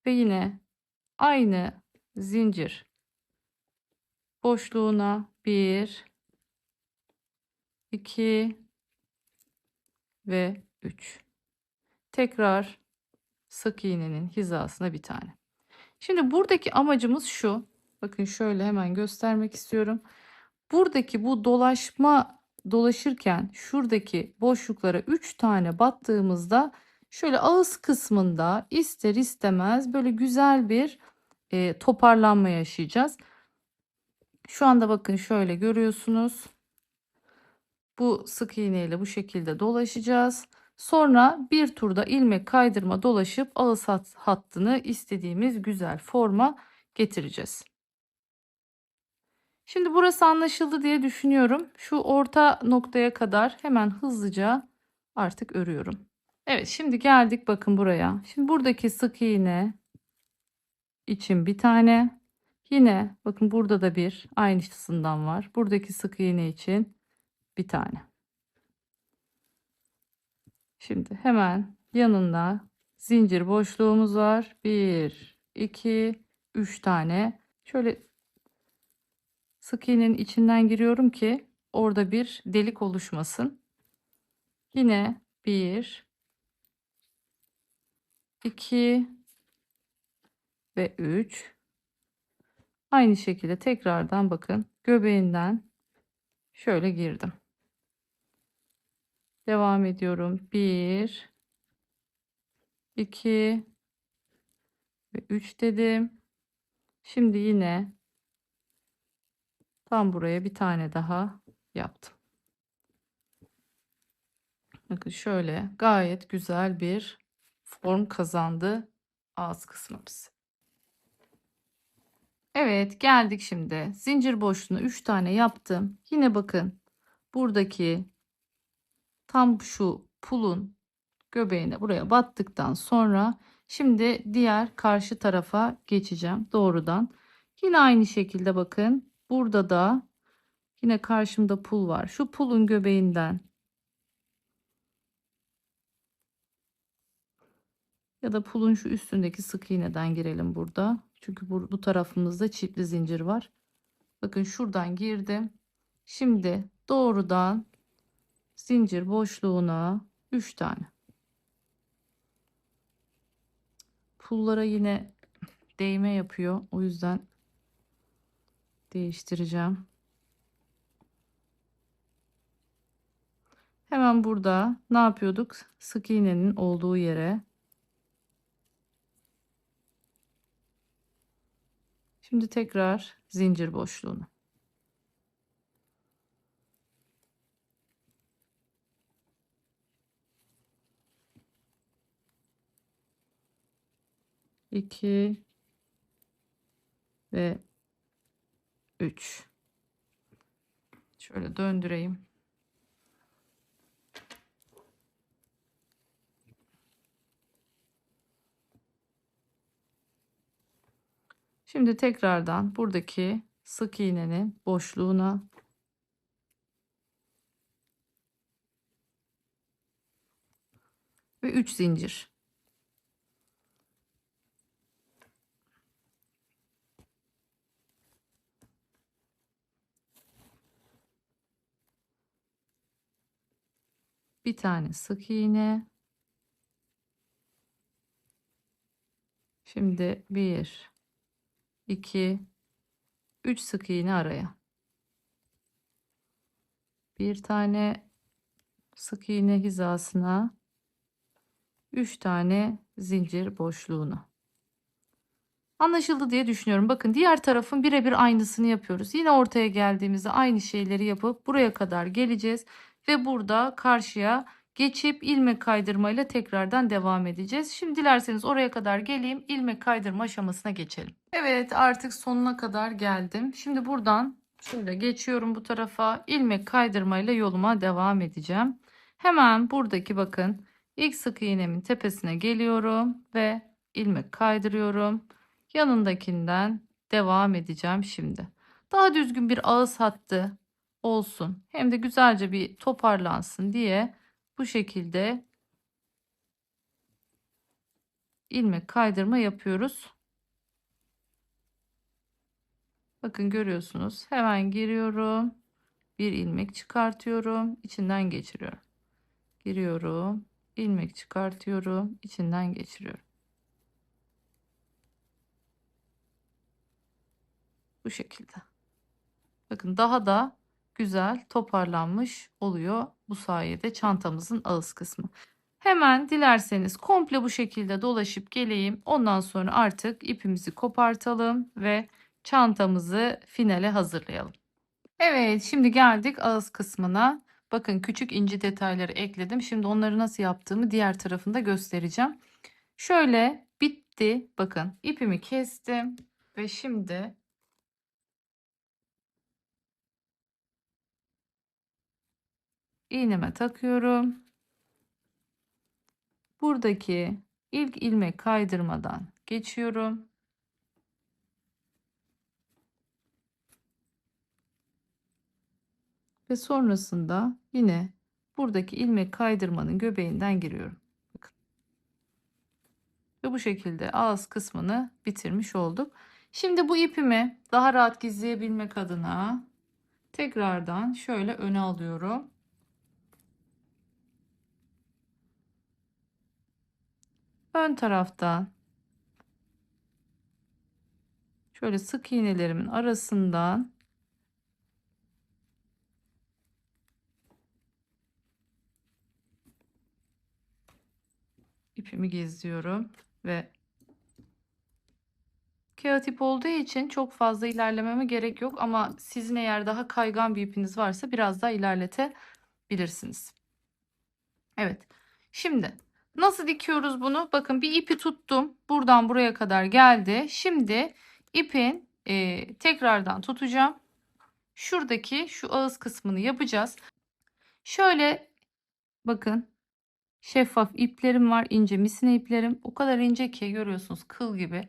ve yine aynı zincir boşluğuna 1 2 ve 3. Tekrar sık iğnenin hizasına bir tane. Şimdi buradaki amacımız şu. Bakın şöyle hemen göstermek istiyorum. Buradaki bu dolaşırken şuradaki boşluklara 3 tane battığımızda şöyle ağız kısmında ister istemez böyle güzel bir toparlanma yaşayacağız. Şu anda bakın şöyle görüyorsunuz. Bu sık iğne ile bu şekilde dolaşacağız. Sonra bir turda ilmek kaydırma dolaşıp ağız hattını istediğimiz güzel forma getireceğiz. Şimdi burası anlaşıldı diye düşünüyorum. Şu orta noktaya kadar hemen hızlıca artık örüyorum. Evet, şimdi geldik bakın buraya. Şimdi buradaki sık iğne için bir tane. Yine bakın burada da bir aynısından var. Buradaki sık iğne için bir tane. Şimdi hemen yanında zincir boşluğumuz var. 1 2 3 tane. Şöyle sık iğnenin içinden giriyorum ki orada bir delik oluşmasın. Yine 1 2 ve 3. Aynı şekilde tekrardan bakın göbeğinden şöyle girdim. Devam ediyorum. 1 2 ve 3 dedim. Şimdi yine tam buraya bir tane daha yaptım. Bakın şöyle gayet güzel bir form kazandı ağız kısmımız. Evet, geldik şimdi. Zincir boşluğuna 3 tane yaptım. Yine bakın buradaki tam şu pulun göbeğine buraya battıktan sonra şimdi diğer karşı tarafa geçeceğim doğrudan. Yine aynı şekilde bakın burada da yine karşımda pul var. Şu pulun göbeğinden ya da pulun şu üstündeki sık iğneden girelim burada. Çünkü bu tarafımızda çiftli zincir var. Bakın şuradan girdim. Şimdi doğrudan zincir boşluğuna 3 tane. Pullara yine değme yapıyor. O yüzden değiştireceğim. Hemen burada ne yapıyorduk? Sık iğnenin olduğu yere. Şimdi tekrar zincir boşluğuna. İki ve 3. Şöyle döndüreyim. Şimdi tekrardan buradaki sık iğnenin boşluğuna ve 3 zincir. Bir tane sık iğne. Şimdi 1 2 3 sık iğne araya. Bir tane sık iğne hizasına 3 tane zincir boşluğuna. Anlaşıldı diye düşünüyorum. Bakın diğer tarafın birebir aynısını yapıyoruz. Yine ortaya geldiğimizde aynı şeyleri yapıp buraya kadar geleceğiz. Ve burada karşıya geçip ilmek kaydırmayla tekrardan devam edeceğiz. Şimdi dilerseniz oraya kadar geleyim. İlmek kaydırma aşamasına geçelim. Evet, artık sonuna kadar geldim. Şimdi buradan şöyle geçiyorum bu tarafa. İlmek kaydırmayla yoluma devam edeceğim. Hemen buradaki bakın ilk sık iğnemin tepesine geliyorum ve ilmek kaydırıyorum. Yanındakinden devam edeceğim şimdi. Daha düzgün bir ağız hattı olsun. Hem de güzelce bir toparlansın diye bu şekilde ilmek kaydırma yapıyoruz. Bakın görüyorsunuz. Hemen giriyorum. Bir ilmek çıkartıyorum. İçinden geçiriyorum. Giriyorum. İlmek çıkartıyorum. İçinden geçiriyorum. Bu şekilde. Bakın daha da güzel toparlanmış oluyor bu sayede çantamızın ağız kısmı. Hemen dilerseniz komple bu şekilde dolaşıp geleyim. Ondan sonra artık ipimizi kopartalım ve çantamızı finale hazırlayalım. Evet, şimdi geldik ağız kısmına. Bakın küçük inci detayları ekledim. Şimdi onları nasıl yaptığımı diğer tarafında göstereceğim. Şöyle bitti. Bakın ipimi kestim ve şimdi iğneme takıyorum. Buradaki ilk ilmek kaydırmadan geçiyorum. Ve sonrasında yine buradaki ilmek kaydırmanın göbeğinden giriyorum. Bakın. Ve bu şekilde ağız kısmını bitirmiş olduk. Şimdi bu ipimi daha rahat gizleyebilmek adına tekrardan şöyle öne alıyorum. Ön taraftan şöyle sık iğnelerimin arasından ipimi gizliyorum ve kağıt ip olduğu için çok fazla ilerlememe gerek yok ama sizin eğer daha kaygan bir ipiniz varsa biraz daha ilerletebilirsiniz. Evet. Şimdi nasıl dikiyoruz bunu? Bakın bir ipi tuttum. Buradan buraya kadar geldi. Şimdi ipin tekrardan tutacağım. Şuradaki şu ağız kısmını yapacağız. Şöyle bakın şeffaf iplerim var. İnce misine iplerim. O kadar ince ki görüyorsunuz kıl gibi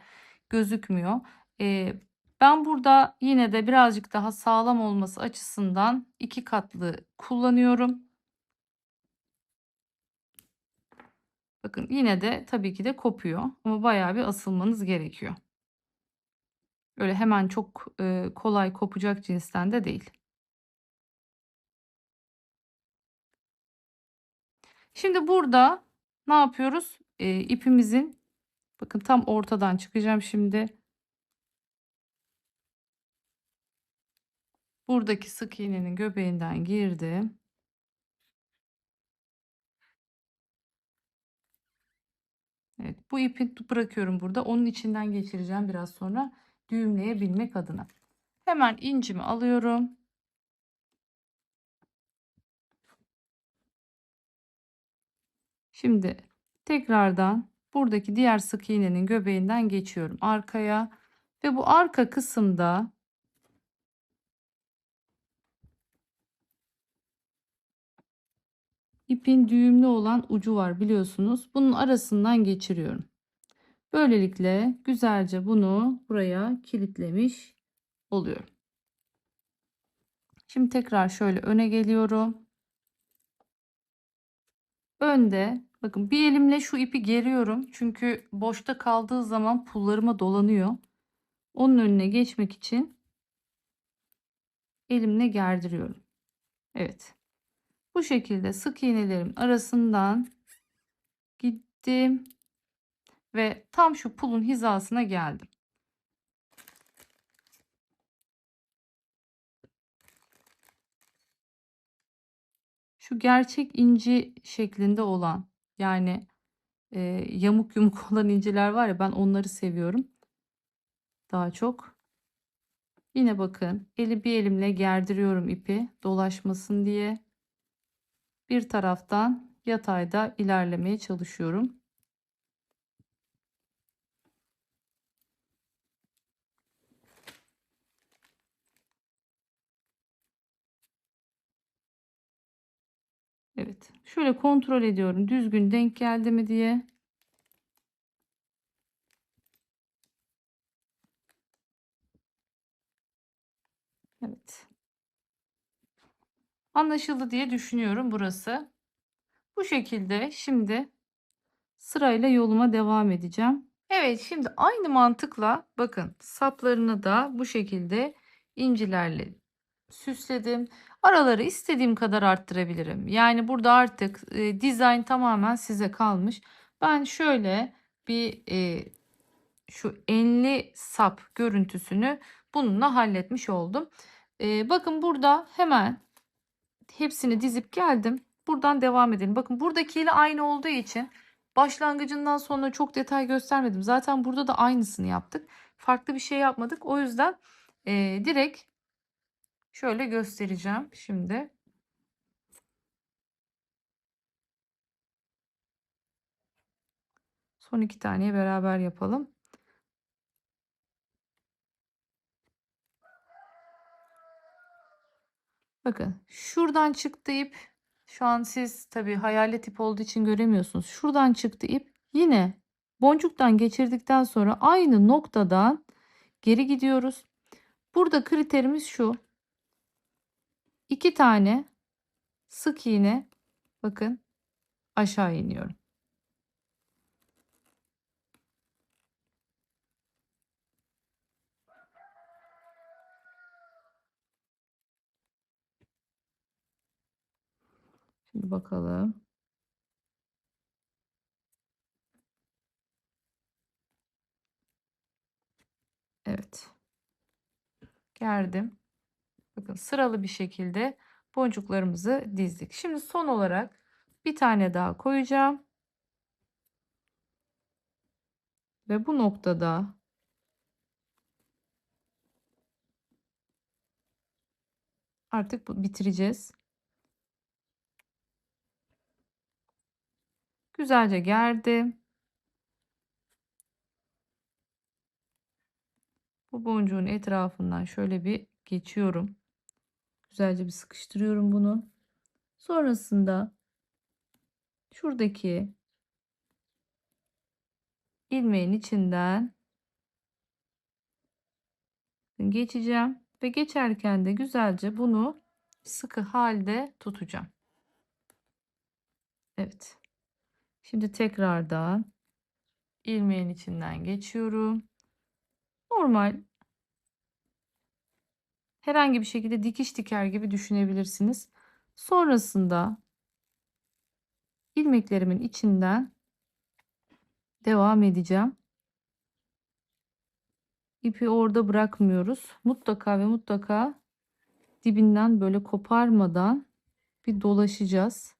gözükmüyor. E, Ben burada yine de birazcık daha sağlam olması açısından iki katlı kullanıyorum. Bakın yine de tabii ki de kopuyor ama bayağı bir asılmanız gerekiyor. Öyle hemen çok kolay kopacak cinsten de değil. Şimdi burada ne yapıyoruz? İpimizin bakın tam ortadan çıkacağım şimdi. Buradaki sık iğnenin göbeğinden girdim. Evet, bu ipi bırakıyorum burada. Onun içinden geçireceğim biraz sonra düğümleyebilmek adına. Hemen incimi alıyorum. Şimdi tekrardan buradaki diğer sık iğnenin göbeğinden geçiyorum arkaya ve bu arka kısımda ipin düğümlü olan ucu var biliyorsunuz. Bunun arasından geçiriyorum. Böylelikle güzelce bunu buraya kilitlemiş oluyorum. Şimdi tekrar şöyle öne geliyorum. Önde bakın bir elimle şu ipi geriyorum. Çünkü boşta kaldığı zaman pullarıma dolanıyor. Onun önüne geçmek için elimle gerdiriyorum. Evet. Bu şekilde sık iğnelerin arasından gittim ve tam şu pulun hizasına geldim. Şu gerçek inci şeklinde olan yani yamuk yumuk olan inciler var ya ben onları seviyorum. daha çok. Yine bakın bir elimle gerdiriyorum ipi dolaşmasın diye. Bir taraftan yatayda ilerlemeye çalışıyorum. Evet. Şöyle kontrol ediyorum düzgün denk geldi mi diye. Evet. Anlaşıldı diye düşünüyorum burası. Bu şekilde şimdi sırayla yoluma devam edeceğim. Evet, şimdi aynı mantıkla bakın saplarını da bu şekilde incilerle süsledim. Araları istediğim kadar arttırabilirim. Yani burada artık dizayn tamamen size kalmış. Ben şöyle bir şu enli sap görüntüsünü bununla halletmiş oldum. Bakın burada hemen hepsini dizip geldim. Buradan devam edelim. Bakın buradakiyle aynı olduğu için başlangıcından sonra çok detay göstermedim. Zaten burada da aynısını yaptık. Farklı bir şey yapmadık. O yüzden direkt şöyle göstereceğim şimdi. Son iki taneyi beraber yapalım. Bakın şuradan çıktı ip. Şu an siz tabii hayalet ip olduğu için göremiyorsunuz. Şuradan çıktı ip. Yine boncuktan geçirdikten sonra aynı noktadan geri gidiyoruz. Burada kriterimiz şu. 2 tane sık iğne bakın aşağı iniyorum. Şimdi bakalım. Evet. Gerdim. Bakın sıralı bir şekilde boncuklarımızı dizdik. Şimdi son olarak bir tane daha koyacağım. Ve bu noktada artık bitireceğiz. Güzelce gerdim. Bu boncuğun etrafından şöyle bir geçiyorum. Güzelce bir sıkıştırıyorum bunu. Sonrasında şuradaki ilmeğin içinden geçeceğim ve geçerken de güzelce bunu sıkı halde tutacağım. Evet. Şimdi tekrardan ilmeğin içinden geçiyorum. Normal herhangi bir şekilde dikiş diker gibi düşünebilirsiniz. Sonrasında ilmeklerimin içinden devam edeceğim. İpi orada bırakmıyoruz. Mutlaka ve mutlaka dibinden böyle koparmadan bir dolaşacağız.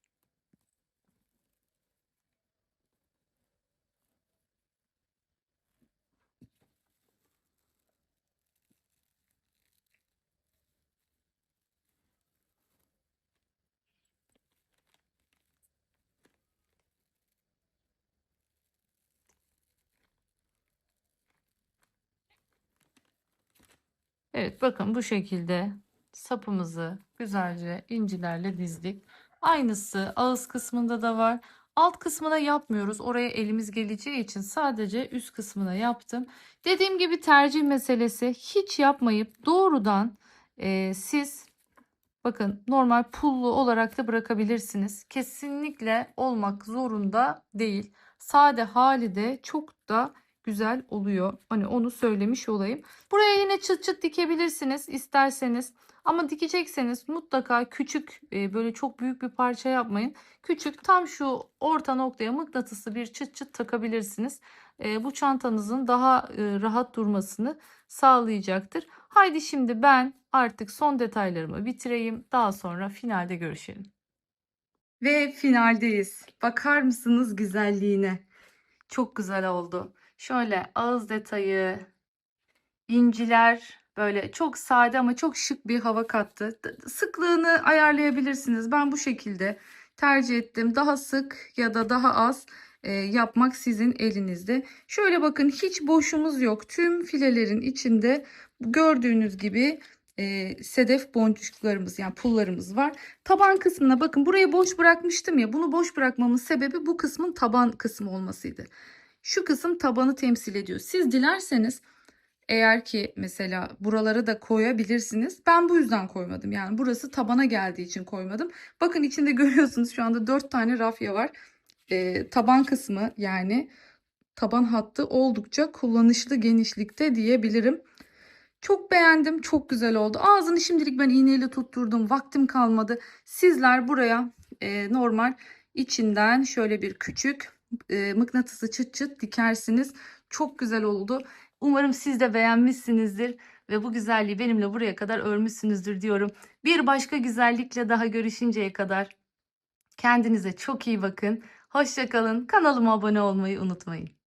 Evet, bakın bu şekilde sapımızı güzelce incilerle dizdik. Aynısı ağız kısmında da var. Alt kısmına yapmıyoruz. Oraya elimiz geleceği için sadece üst kısmına yaptım. Dediğim gibi tercih meselesi, hiç yapmayıp doğrudan siz bakın normal pullu olarak da bırakabilirsiniz. Kesinlikle olmak zorunda değil. Sade hali de çok da güzel oluyor. Hani onu söylemiş olayım. Buraya yine çıt çıt dikebilirsiniz isterseniz. Ama dikecekseniz mutlaka küçük böyle çok büyük bir parça yapmayın. Küçük tam şu orta noktaya mıknatıslı bir çıt çıt takabilirsiniz. Bu çantanızın daha rahat durmasını sağlayacaktır. Haydi şimdi ben artık son detaylarımı bitireyim. Daha sonra finalde görüşelim. Ve finaldeyiz. Bakar mısınız güzelliğine? Çok güzel oldu. Şöyle ağız detayı, inciler böyle çok sade ama çok şık bir hava kattı. Sıklığını ayarlayabilirsiniz. Ben bu şekilde tercih ettim. Daha sık ya da daha az yapmak sizin elinizde. Şöyle bakın, hiç boşumuz yok. Tüm filelerin içinde gördüğünüz gibi sedef boncuklarımız, yani pullarımız var. Taban kısmına bakın, burayı boş bırakmıştım ya. Bunu boş bırakmamın sebebi bu kısmın taban kısmı olmasıydı. Şu kısım tabanı temsil ediyor. Siz dilerseniz eğer ki mesela buralara da koyabilirsiniz. Ben bu yüzden koymadım. Yani burası tabana geldiği için koymadım. Bakın içinde görüyorsunuz şu anda 4 tane rafya var. Taban kısmı, yani taban hattı oldukça kullanışlı genişlikte diyebilirim. Çok beğendim. Çok güzel oldu. Ağzını şimdilik ben iğneyle tutturdum. Vaktim kalmadı. Sizler buraya normal içinden şöyle bir küçük mıknatısı çıt çıt dikersiniz. Çok güzel oldu. Umarım siz de beğenmişsinizdir ve bu güzelliği benimle buraya kadar örmüşsünüzdür diyorum. Bir başka güzellikle daha görüşünceye kadar kendinize çok iyi bakın. Hoşça kalın. Kanalıma abone olmayı unutmayın.